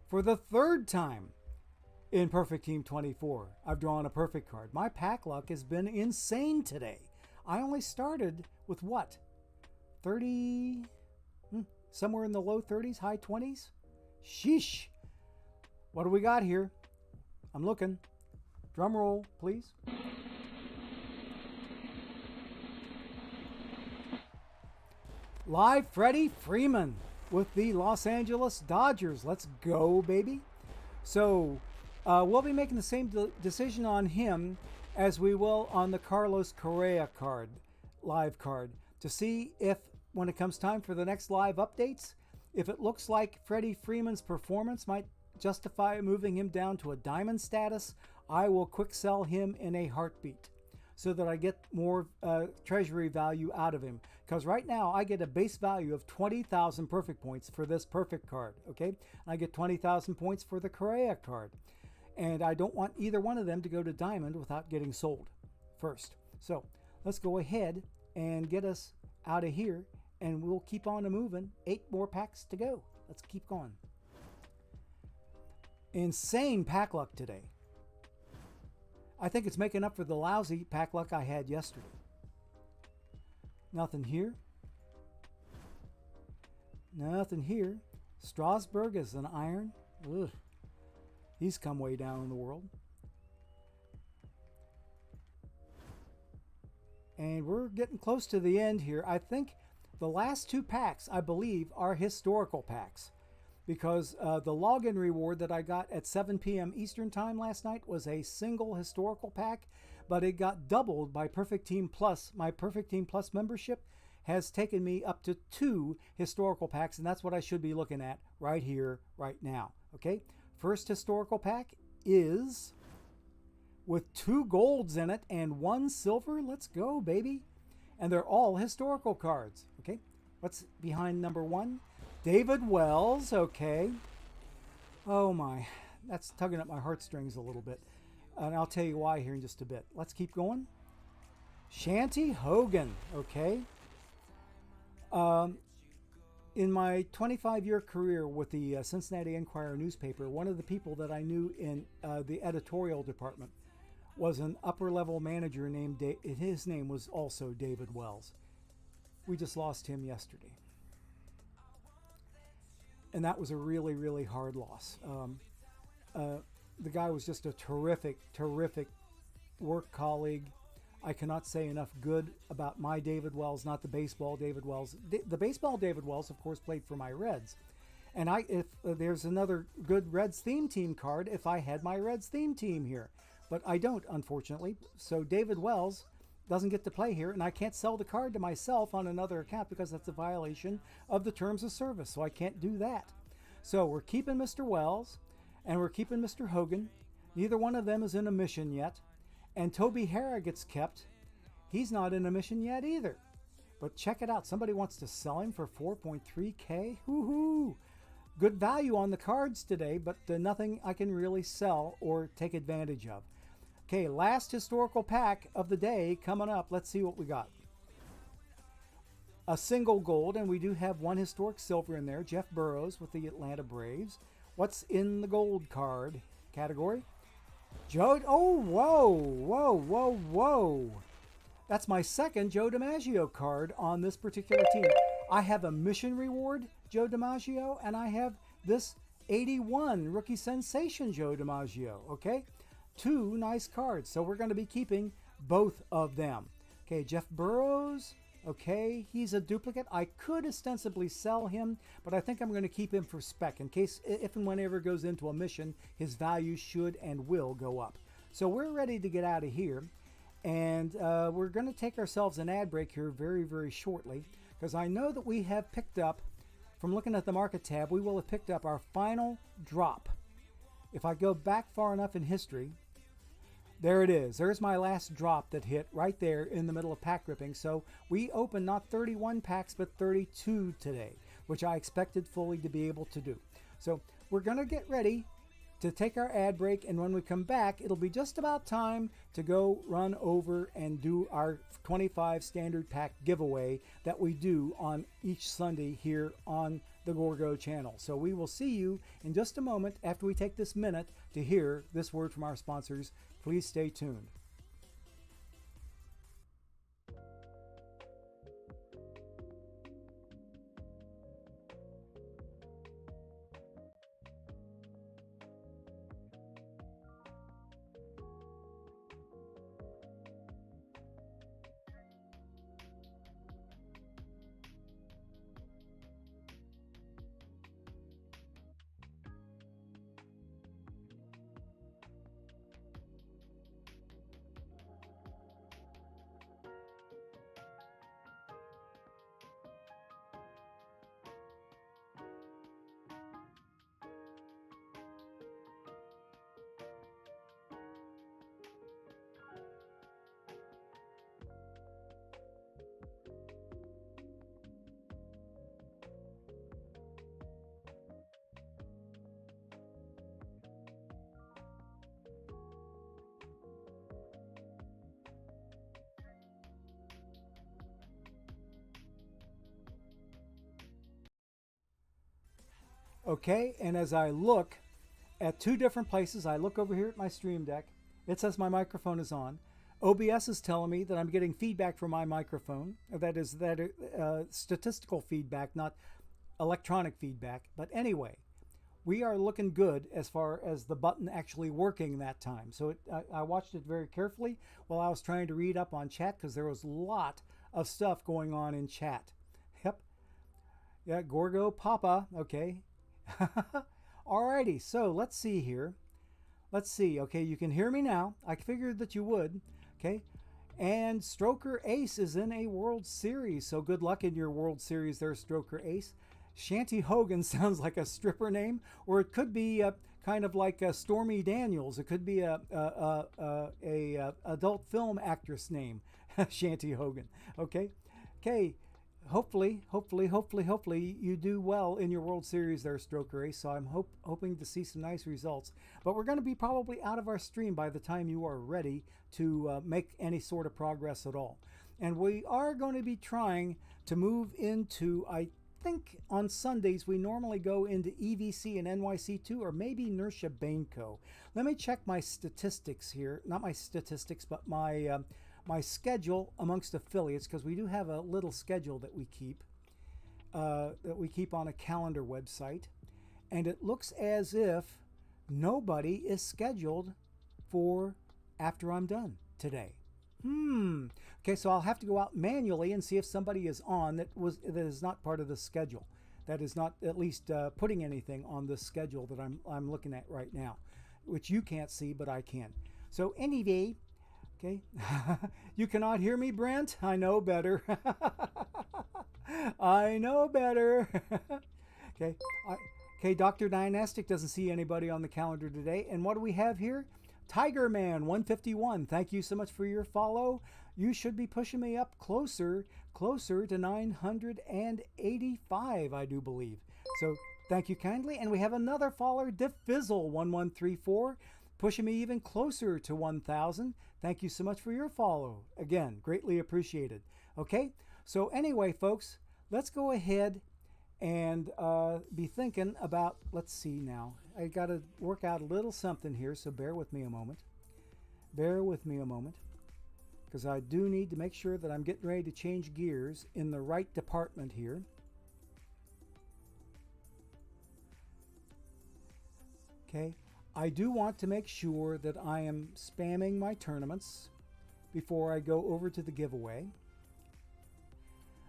Speaker 2: For the third time in Perfect Team 24, I've drawn a perfect card. My pack luck has been insane today. I only started with what? 30? Somewhere in the low 30s, high 20s? Sheesh! What do we got here? I'm looking. Drum roll, please. Live Freddie Freeman with the Los Angeles Dodgers. Let's go, baby. So we'll be making the same decision on him as we will on the Carlos Correa card, live card, to see if when it comes time for the next live updates, if it looks like Freddie Freeman's performance might justify moving him down to a diamond status, I will quick sell him in a heartbeat so that I get more treasury value out of him. Because right now I get a base value of 20,000 perfect points for this perfect card, okay? I get 20,000 points for the Correa card. And I don't want either one of them to go to diamond without getting sold first. So let's go ahead and get us out of here and we'll keep on moving. 8 more packs to go. Let's keep going. Insane pack luck today. I think it's making up for the lousy pack luck I had yesterday. Nothing here. Nothing here. Strasburg is an iron. Ugh. He's come way down in the world. And we're getting close to the end here. I think the last 2 packs, I believe, are historical packs. Because the login reward that I got at 7 p.m. Eastern Time last night was a single historical pack, but it got doubled by Perfect Team Plus. My Perfect Team Plus membership has taken me up to 2 historical packs, and that's what I should be looking at right here, right now. Okay? First historical pack is with 2 golds in it and 1 silver. Let's go, baby. And they're all historical cards. Okay? What's behind number 1? David Wells, okay. Oh my, that's tugging at my heartstrings a little bit. And I'll tell you why here in just a bit. Let's keep going. Shanty Hogan, okay. In my 25-year career with the Cincinnati Enquirer newspaper, one of the people that I knew in the editorial department was an upper-level manager named his name was also David Wells. We just lost him yesterday. And that was a really, really hard loss. The guy was just a terrific, terrific work colleague. I cannot say enough good about my David Wells, not the baseball David Wells. The baseball David Wells, of course, played for my Reds. And if there's another good Reds theme team card if I had my Reds theme team here. But I don't, unfortunately. So David Wells doesn't get to play here, and I can't sell the card to myself on another account because that's a violation of the terms of service, so I can't do that. So we're keeping Mr. Wells, and we're keeping Mr. Hogan. Neither one of them is in a mission yet. And Toby Hara gets kept. He's not in a mission yet either. But check it out. Somebody wants to sell him for 4.3K. Woohoo! Good value on the cards today, but nothing I can really sell or take advantage of. Okay, last historical pack of the day coming up. Let's see what we got. a single gold, and we do have one historic silver in there. Jeff Burrows with the Atlanta Braves. What's in the gold card category? Joe. Oh, whoa, whoa, whoa, whoa. That's my second Joe DiMaggio card on this particular team. I have a mission reward Joe DiMaggio, and I have this 81 rookie sensation Joe DiMaggio. Okay, two nice cards. So we're going to be keeping both of them. Okay, Jeff Burrows. Okay, he's a duplicate. I could ostensibly sell him, but I think I'm going to keep him for spec in case if and whenever goes into a mission, his value should and will go up. So we're ready to get out of here. And we're going to take ourselves an ad break here very, very shortly, because I know that we have picked up, from looking at the market tab, we will have picked up our final drop. If I go back far enough in history, there it is. There's my last drop that hit right there in the middle of pack ripping. So we opened not 31 packs, but 32 today, which I expected fully to be able to do. So we're going to get ready to take our ad break, and when we come back, it'll be just about time to go run over and do our 25 standard pack giveaway that we do on each Sunday here on the Gorgo channel. So we will see you in just a moment after we take this minute to hear this word from our sponsors. Please stay tuned. Okay, and as I look at two different places, I look over here at my Stream Deck. It says my microphone is on. OBS is telling me that I'm getting feedback from my microphone. That is statistical feedback, not electronic feedback. But anyway, we are looking good as far as the button actually working that time. So I watched it very carefully while I was trying to read up on chat, because there was a lot of stuff going on in chat. Yep. Yeah, Gorgo Papa. Okay. Alrighty, so let's see here. Let's see. Okay, you can hear me now. I figured that you would. Okay, and Stroker Ace is in a World Series, so good luck in your World Series there, Stroker Ace. Shanty Hogan sounds like a stripper name, or it could be kind of like Stormy Daniels. It could be a adult film actress name, Shanty Hogan. Okay, okay. Hopefully you do well in your World Series there, Stroker Ace. So I'm hoping to see some nice results. But we're going to be probably out of our stream by the time you are ready to make any sort of progress at all. And we are going to be trying to move into, I think on Sundays, we normally go into EVC and NYC2, or maybe Nersha Bainco. Let me check my statistics here. Not my statistics, but my schedule amongst affiliates, because we do have a little schedule that we keep on a calendar website, and it looks as if nobody is scheduled for after I'm done today. Okay, so I'll have to go out manually and see if somebody is on that is not part of the schedule, that is not at least putting anything on the schedule that I'm looking at right now, which you can't see, but I can. So anyway. Okay, you cannot hear me, Brent? I know better. I know better. Okay, okay. Dr. Dynastic doesn't see anybody on the calendar today. And what do we have here? Tiger Man 151. Thank you so much for your follow. You should be pushing me up closer to 985, I do believe. So thank you kindly. And we have another follower, Defizzle 1134. Pushing me even closer to 1,000. Thank you so much for your follow. Again, greatly appreciated. Okay, So anyway, folks, let's go ahead and be thinking about, let's see now. I got to work out a little something here, so bear with me a moment. Bear with me a moment, because I do need to make sure that I'm getting ready to change gears in the right department here. Okay, I do want to make sure that I am spamming my tournaments before I go over to the giveaway.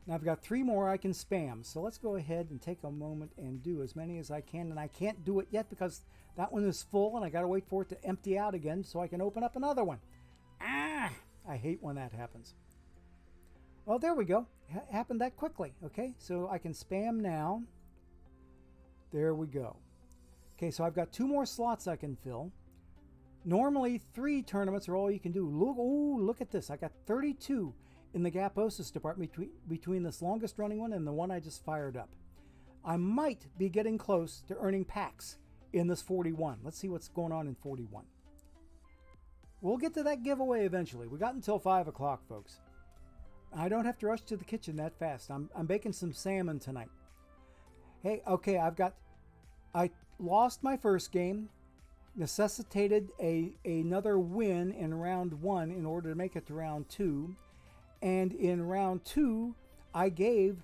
Speaker 2: Now I've got 3 more I can spam, so let's go ahead and take a moment and do as many as I can. And I can't do it yet because that one is full and I got to wait for it to empty out again so I can open up another one. Ah, I hate when that happens. Well, there we go. Happened that quickly. Okay, so I can spam now. There we go. Okay, so I've got 2 more slots I can fill. Normally 3 tournaments are all you can do. Look at this. I got 32 in the Gaposis department between this longest running one and the one I just fired up. I might be getting close to earning packs in this 41. Let's see what's going on in 41. We'll get to that giveaway eventually. We got until 5 o'clock, folks. I don't have to rush to the kitchen that fast. I'm baking some salmon tonight. Hey, okay, I lost my first game, necessitated another win in round 1 in order to make it to round 2. And in round 2, I gave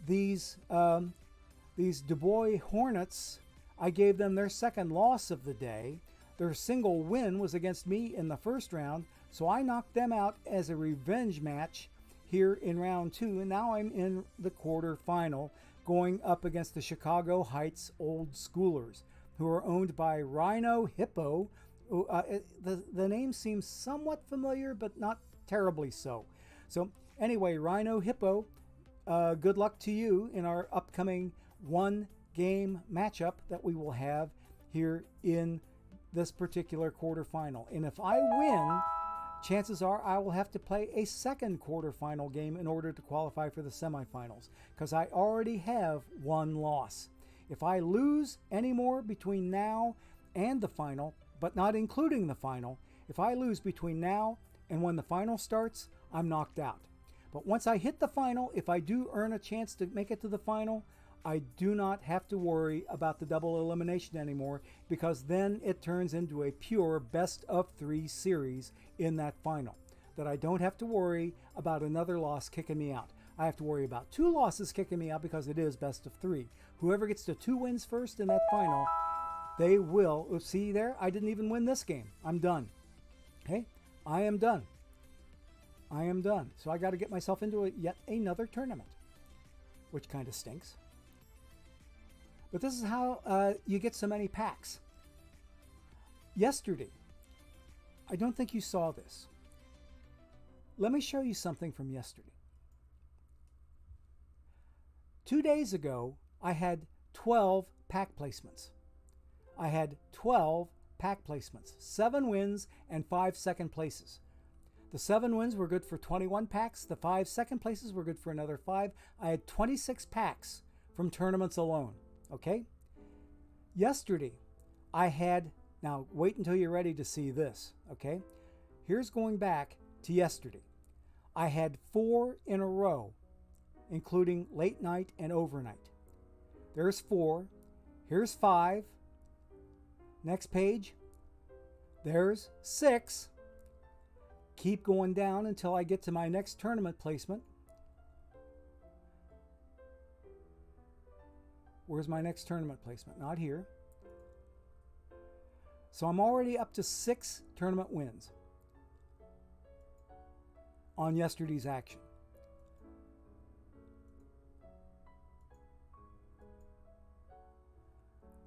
Speaker 2: these Du Bois Hornets, I gave them their second loss of the day. Their single win was against me in the first round, so I knocked them out as a revenge match here in round 2. And now I'm in the quarterfinal going up against the Chicago Heights Old Schoolers, who are owned by Rhino Hippo. The name seems somewhat familiar, but not terribly so. So anyway, Rhino Hippo, good luck to you in our upcoming 1-game matchup that we will have here in this particular quarterfinal. And if I win, chances are I will have to play a second quarterfinal game in order to qualify for the semifinals, because I already have 1 loss. If I lose any more between now and the final, but not including the final, if I lose between now and when the final starts, I'm knocked out. But once I hit the final, if I do earn a chance to make it to the final, I do not have to worry about the double elimination anymore, because then it turns into a pure best of 3 series in that final. That I don't have to worry about another loss kicking me out. I have to worry about 2 losses kicking me out because it is best of 3. Whoever gets to 2 wins first in that final, they will. See there? I didn't even win this game. I'm done. Okay? I am done. I am done. So I got to get myself into yet another tournament, which kind of stinks. But this is how you get so many packs. Yesterday, I don't think you saw this. Let me show you something from yesterday. 2 days ago, I had 12 pack placements. I had 12 pack placements, 7 wins and 5 second places. The 7 wins were good for 21 packs. The 5 second places were good for another 5. I had 26 packs from tournaments alone. Okay? Yesterday, I had, now wait until you're ready to see this. Okay? Here's going back to yesterday. I had 4 in a row, including late night and overnight. There's 4. Here's 5. Next page. There's 6. Keep going down until I get to my next tournament placement. Where's my next tournament placement? Not here. So I'm already up to 6 tournament wins on yesterday's action.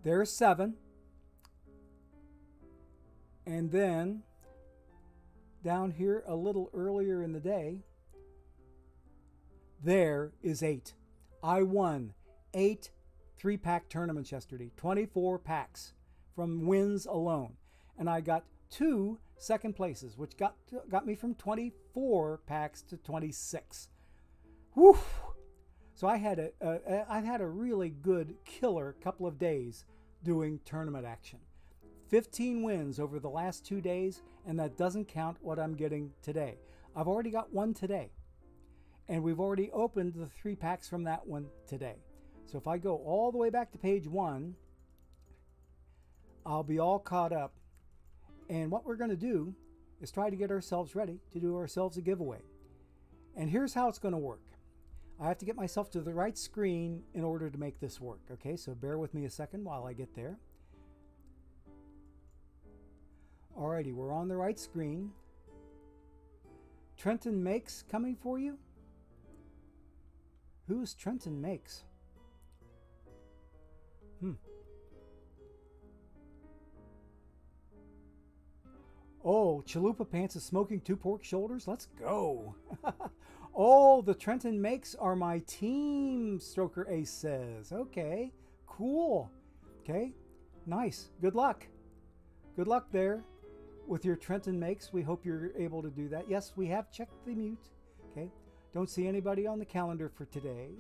Speaker 2: There's 7. And then down here a little earlier in the day, there is 8. I won 8 3-pack tournaments yesterday, 24 packs from wins alone. And I got 2 second places, which got me from 24 packs to 26. Whew! So I had a really good killer couple of days doing tournament action. 15 wins over the last 2 days, and that doesn't count what I'm getting today. I've already got 1 today. And we've already opened the 3 packs from that one today. So if I go all the way back to page 1, I'll be all caught up. And what we're going to do is try to get ourselves ready to do ourselves a giveaway. And here's how it's going to work. I have to get myself to the right screen in order to make this work. Okay, so bear with me a second while I get there. Alrighty, we're on the right screen. Trenton Makes coming for you? Who's Trenton Makes? Oh, Chalupa Pants is smoking 2 pork shoulders? Let's go. Oh, the Trenton Makes are my team, Stroker Ace says. Okay, cool. Okay, nice. Good luck. Good luck there with your Trenton Makes. We hope you're able to do that. Yes, we have checked the mute. Okay, don't see anybody on the calendar for today.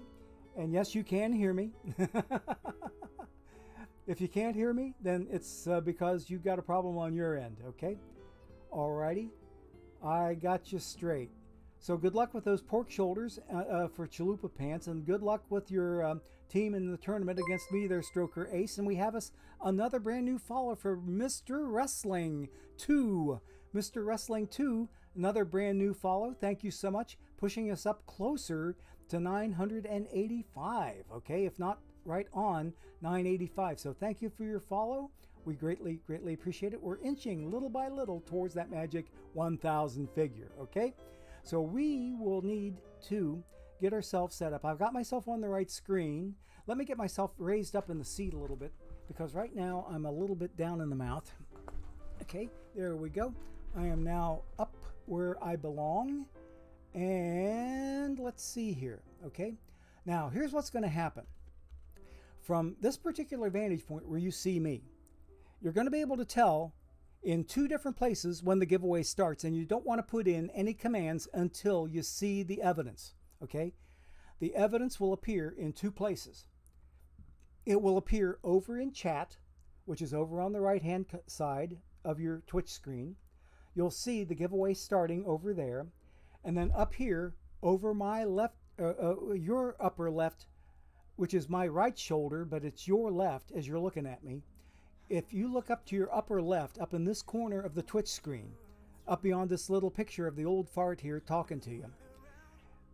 Speaker 2: And yes, you can hear me. If you can't hear me, then it's because you've got a problem on your end, okay? Alrighty, I got you straight. So good luck with those pork shoulders for Chalupa Pants, and good luck with your team in the tournament against me there, Stroker Ace. And we have us another brand new follow for Mr. Wrestling 2. Mr. Wrestling 2, another brand new follow. Thank you so much, pushing us up closer to 985, okay? If not right on 985. So thank you for your follow. We greatly appreciate it. We're inching little by little towards that magic 1,000 figure, okay? So we will need to get ourselves set up. I've got myself on the right screen. Let me get myself raised up in the seat a little bit, because right now I'm a little bit down in the mouth. Okay, there we go. I am now up where I belong. And let's see here, okay? Now, here's what's going to happen. From this particular vantage point where you see me, you're going to be able to tell in 2 different places when the giveaway starts, and you don't want to put in any commands until you see the evidence, okay? The evidence will appear in 2 places. It will appear over in chat, which is over on the right-hand side of your Twitch screen. You'll see the giveaway starting over there. And then up here, over my left, your upper left, which is my right shoulder, but it's your left as you're looking at me. If you look up to your upper left, up in this corner of the Twitch screen, up beyond this little picture of the old fart here talking to you,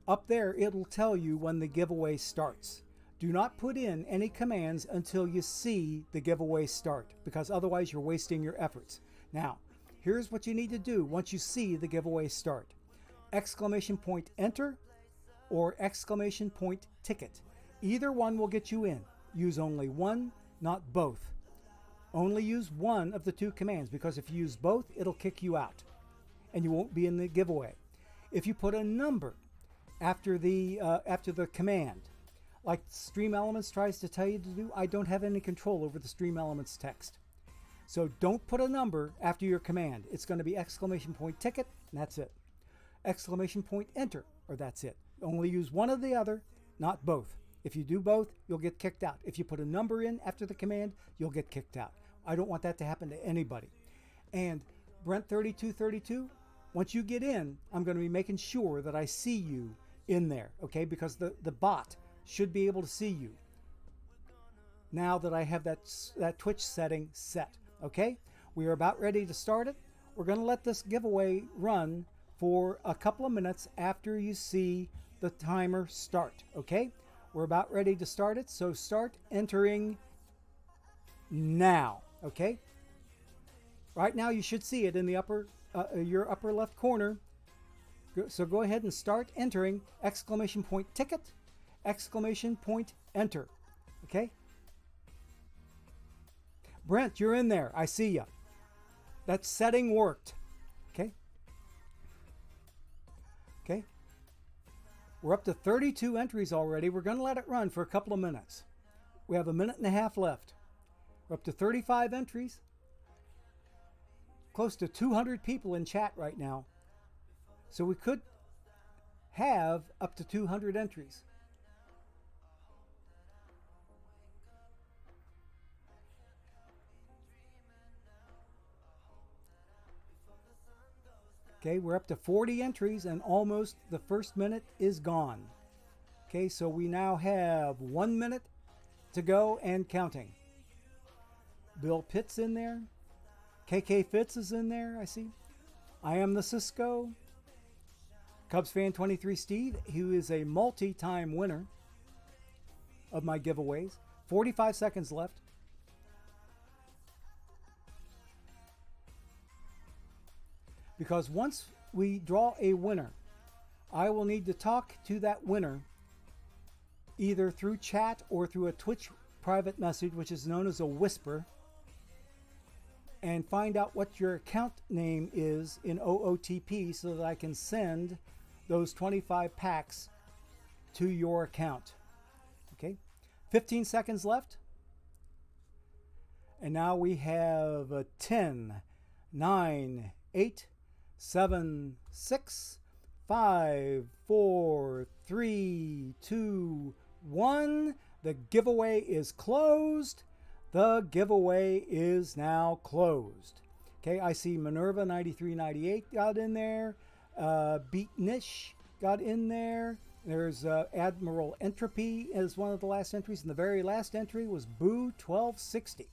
Speaker 2: up there it'll tell you when the giveaway starts. Do not put in any commands until you see the giveaway start, because otherwise you're wasting your efforts. Now, here's what you need to do once you see the giveaway start. Exclamation point enter or exclamation point ticket. Either one will get you in. Use only one, not both. Only use one of the 2 commands, because if you use both, it'll kick you out and you won't be in the giveaway. If you put a number after the command, like Stream Elements tries to tell you to do, I don't have any control over the Stream Elements text. So don't put a number after your command. It's going to be exclamation point ticket, and that's it. Exclamation point enter, or that's it. Only use one or the other, not both. If you do both, you'll get kicked out. If you put a number in after the command, you'll get kicked out. I don't want that to happen to anybody. And Brent3232, once you get in, I'm going to be making sure that I see you in there, okay? Because the bot should be able to see you now that I have that Twitch setting set, okay? We are about ready to start it. We're going to let this giveaway run for a couple of minutes after you see the timer start, okay? We're about ready to start it, so start entering now, okay? Right now you should see it in the your upper left corner. So go ahead and start entering exclamation point ticket, exclamation point enter, okay? Brent, you're in there. I see you. That setting worked, okay? Okay. We're up to 32 entries already. We're going to let it run for a couple of minutes. We have a minute and a half left. We're up to 35 entries. Close to 200 people in chat right now. So we could have up to 200 entries. Okay, we're up to 40 entries and almost the first minute is gone. Okay, so we now have 1 minute to go and counting. Bill Pitt's in there. KK Fitz is in there, I see. I am the Cisco. Cubs fan 23 Steve, who is a multi-time winner of my giveaways. 45 seconds left. Because once we draw a winner, I will need to talk to that winner either through chat or through a Twitch private message, which is known as a whisper, and find out what your account name is in OOTP so that I can send those 25 packs to your account. Okay, 15 seconds left. And now we have a 10, 9, 8, 7, 6, 5, 4, 3, 2, 1. The giveaway is closed. The giveaway is now closed. Okay, I see Minerva 9398 got in there. Beatnish got in there. There's Admiral Entropy as one of the last entries. And the very last entry was Boo 1260.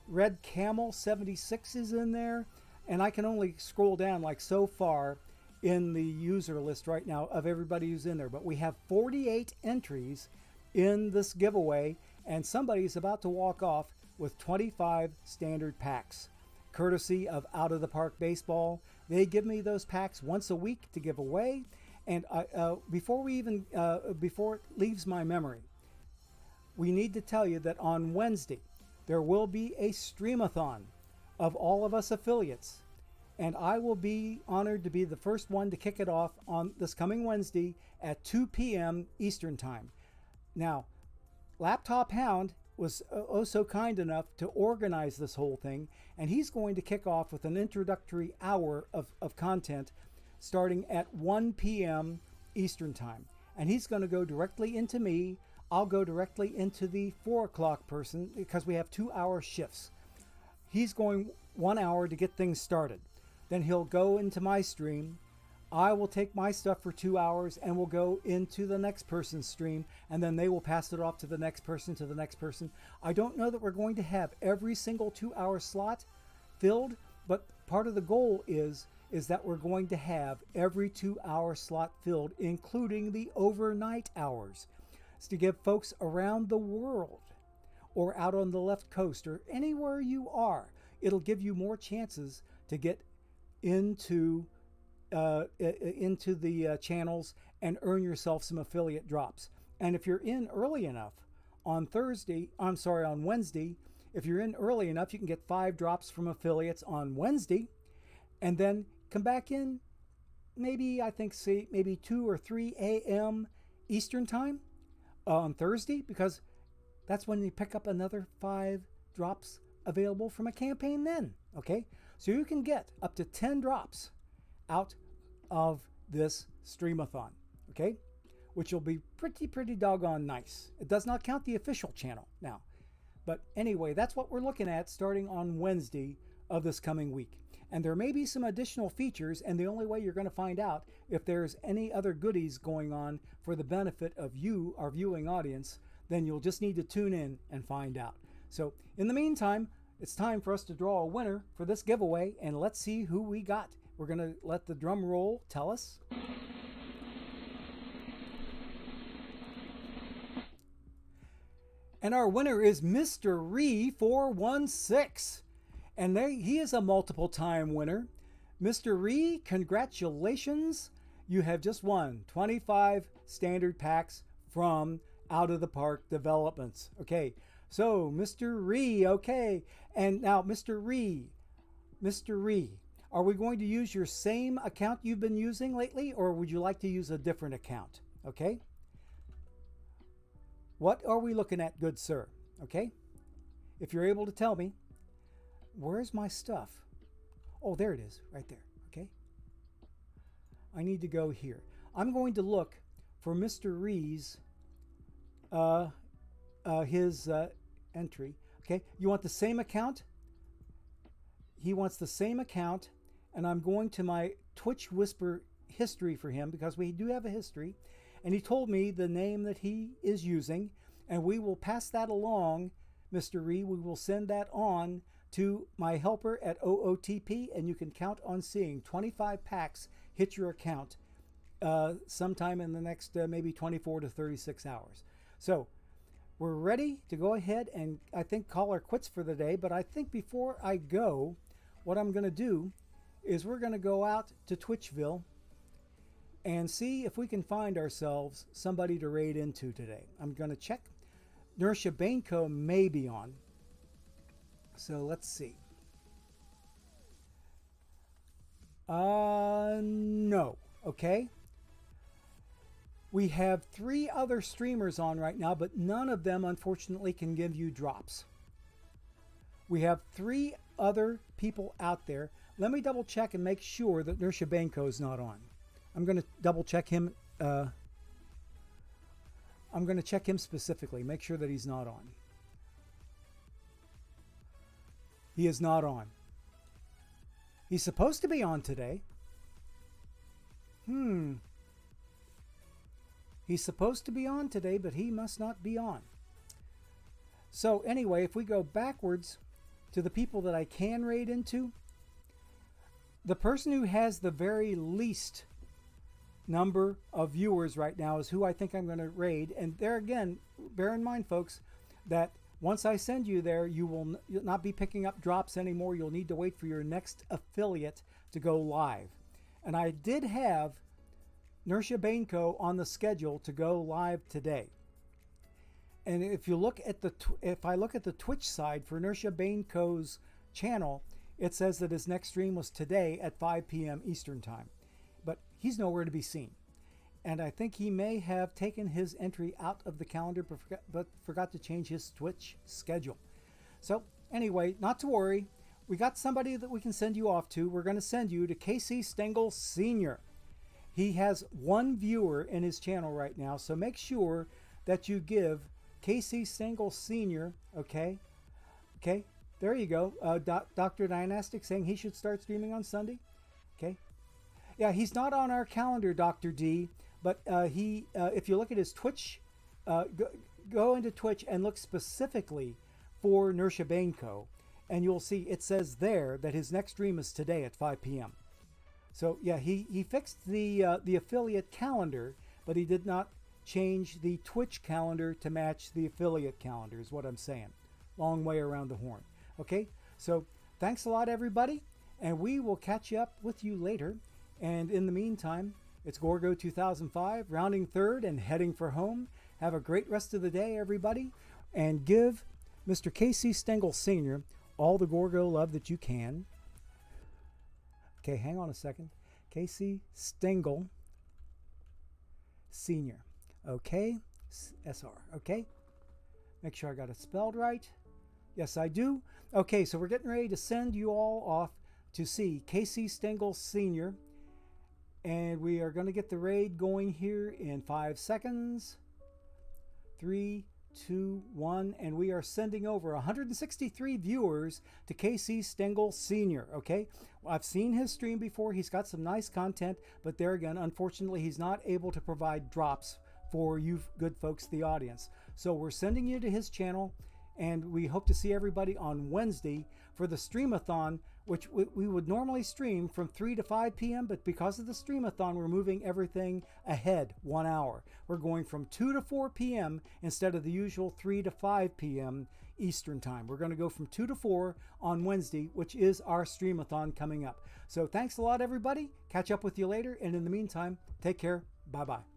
Speaker 2: Red Camel 76 is in there. And I can only scroll down like so far in the user list right now of everybody who's in there. But we have 48 entries in this giveaway. And somebody's about to walk off with 25 standard packs, courtesy of Out of the Park Baseball. They give me those packs once a week to give away. And before it leaves my memory, we need to tell you that on Wednesday, there will be a streamathon of all of us affiliates. And I will be honored to be the first one to kick it off on this coming Wednesday at 2 p.m. Eastern Time. Now, Laptop Hound was oh so kind enough to organize this whole thing, and he's going to kick off with an introductory hour of content starting at 1 p.m. Eastern Time. And he's going to go directly into me. I'll go directly into the 4 o'clock person because we have 2-hour shifts. He's going 1 hour to get things started. Then he'll go into my stream. I will take my stuff for 2 hours and we'll go into the next person's stream, and then they will pass it off to the next person, to the next person. I don't know that we're going to have every single 2-hour slot filled, but part of the goal is that we're going to have every 2-hour slot filled, including the overnight hours. It's to give folks around the world or out on the left coast or anywhere you are, it'll give you more chances to get into the channels and earn yourself some affiliate drops. And if you're in early enough on Wednesday, if you're in early enough, you can get 5 drops from affiliates on Wednesday, and then come back in maybe 2 or 3 a.m. Eastern Time on Thursday, because that's when you pick up another 5 drops available from a campaign then. Okay, so you can get up to 10 drops out of this streamathon, okay, which will be pretty doggone nice. It does not count the official channel now, but anyway, that's what we're looking at starting on Wednesday of this coming week. And there may be some additional features, and the only way you're going to find out if there's any other goodies going on for the benefit of you, our viewing audience, then you'll just need to tune in and find out. So in the meantime, it's time for us to draw a winner for this giveaway, and let's see who we got. We're going to let the drum roll tell us. And our winner is Mr. Ree 416. And he is a multiple time winner. Mr. Ree, congratulations. You have just won 25 standard packs from Out of the Park Developments. Okay, so Mr. Ree, okay. And now Mr. Ree, are we going to use your same account you've been using lately, or would you like to use a different account? Okay. What are we looking at, good sir? Okay. If you're able to tell me, where's my stuff? Oh, there it is, right there. Okay. I need to go here. I'm going to look for Mr. Ree's his entry. Okay. You want the same account? He wants the same account, and I'm going to my Twitch Whisper history for him, because we do have a history, and he told me the name that he is using, and we will pass that along, Mr. Ree. We will send that on to my helper at OOTP, and you can count on seeing 25 packs hit your account sometime in the next maybe 24 to 36 hours. So we're ready to go ahead and I think call our quits for the day. But I think before I go, what I'm going to do is we're going to go out to Twitchville and see if we can find ourselves somebody to raid into today. I'm going to check. Nursha Bainco may be on. So let's see. No. Okay. We have 3 other streamers on right now, but none of them, unfortunately, can give you drops. We have 3 other people out there. Let me double check and make sure that Nursha Bainco is not on. I'm going to double check him. I'm going to check him specifically, make sure that he's not on. He is not on. He's supposed to be on today. He's supposed to be on today, but he must not be on. So anyway, if we go backwards to the people that I can raid into, the person who has the very least number of viewers right now is who I think I'm going to raid. And there again, bear in mind, folks, that once I send you there, you'll not be picking up drops anymore. You'll need to wait for your next affiliate to go live. And I did have Nursha Bainco on the schedule to go live today. And if you look at if I look at the Twitch side for Nursha Bainco's channel, it says that his next stream was today at 5 p.m. Eastern time. But he's nowhere to be seen. And I think he may have taken his entry out of the calendar, but forgot to change his Twitch schedule. So anyway, not to worry. We got somebody that we can send you off to. We're going to send you to Casey Stengel Sr. He has 1 viewer in his channel right now, so make sure that you give Casey Stengel Sr., okay, there you go. Dr. Dynastic saying he should start streaming on Sunday, okay. Yeah, he's not on our calendar, Dr. D, but if you look at his Twitch, go into Twitch and look specifically for Nursha Bainco, and you'll see it says there that his next stream is today at 5 p.m. So yeah, he fixed the affiliate calendar, but he did not change the Twitch calendar to match the affiliate calendar, is what I'm saying. Long way around the horn. Okay, so thanks a lot, everybody, and we will catch up with you later. And in the meantime, it's Gorgo 2005, rounding third and heading for home. Have a great rest of the day, everybody, and give Mr. Casey Stengel Sr. all the Gorgo love that you can. Okay, hang on a second. Casey Stengel Sr. Okay, SR. Okay, make sure I got it spelled right. Yes, I do. Okay, so we're getting ready to send you all off to see Casey Stengel Sr. And we are going to get the raid going here in 5 seconds. 3, 2, 1, and we are sending over 163 viewers to KC Stengel Sr. Okay, I've seen his stream before. He's got some nice content, but there again, unfortunately, he's not able to provide drops for you good folks, the audience. So we're sending you to his channel, and we hope to see everybody on Wednesday for the streamathon, which we would normally stream from 3 to 5 p.m., but because of the streamathon, we're moving everything ahead 1 hour. We're going from 2 to 4 p.m. instead of the usual 3 to 5 p.m. Eastern time. We're going to go from 2 to 4 on Wednesday, which is our streamathon coming up. So thanks a lot, everybody. Catch up with you later, and in the meantime, take care. Bye-bye.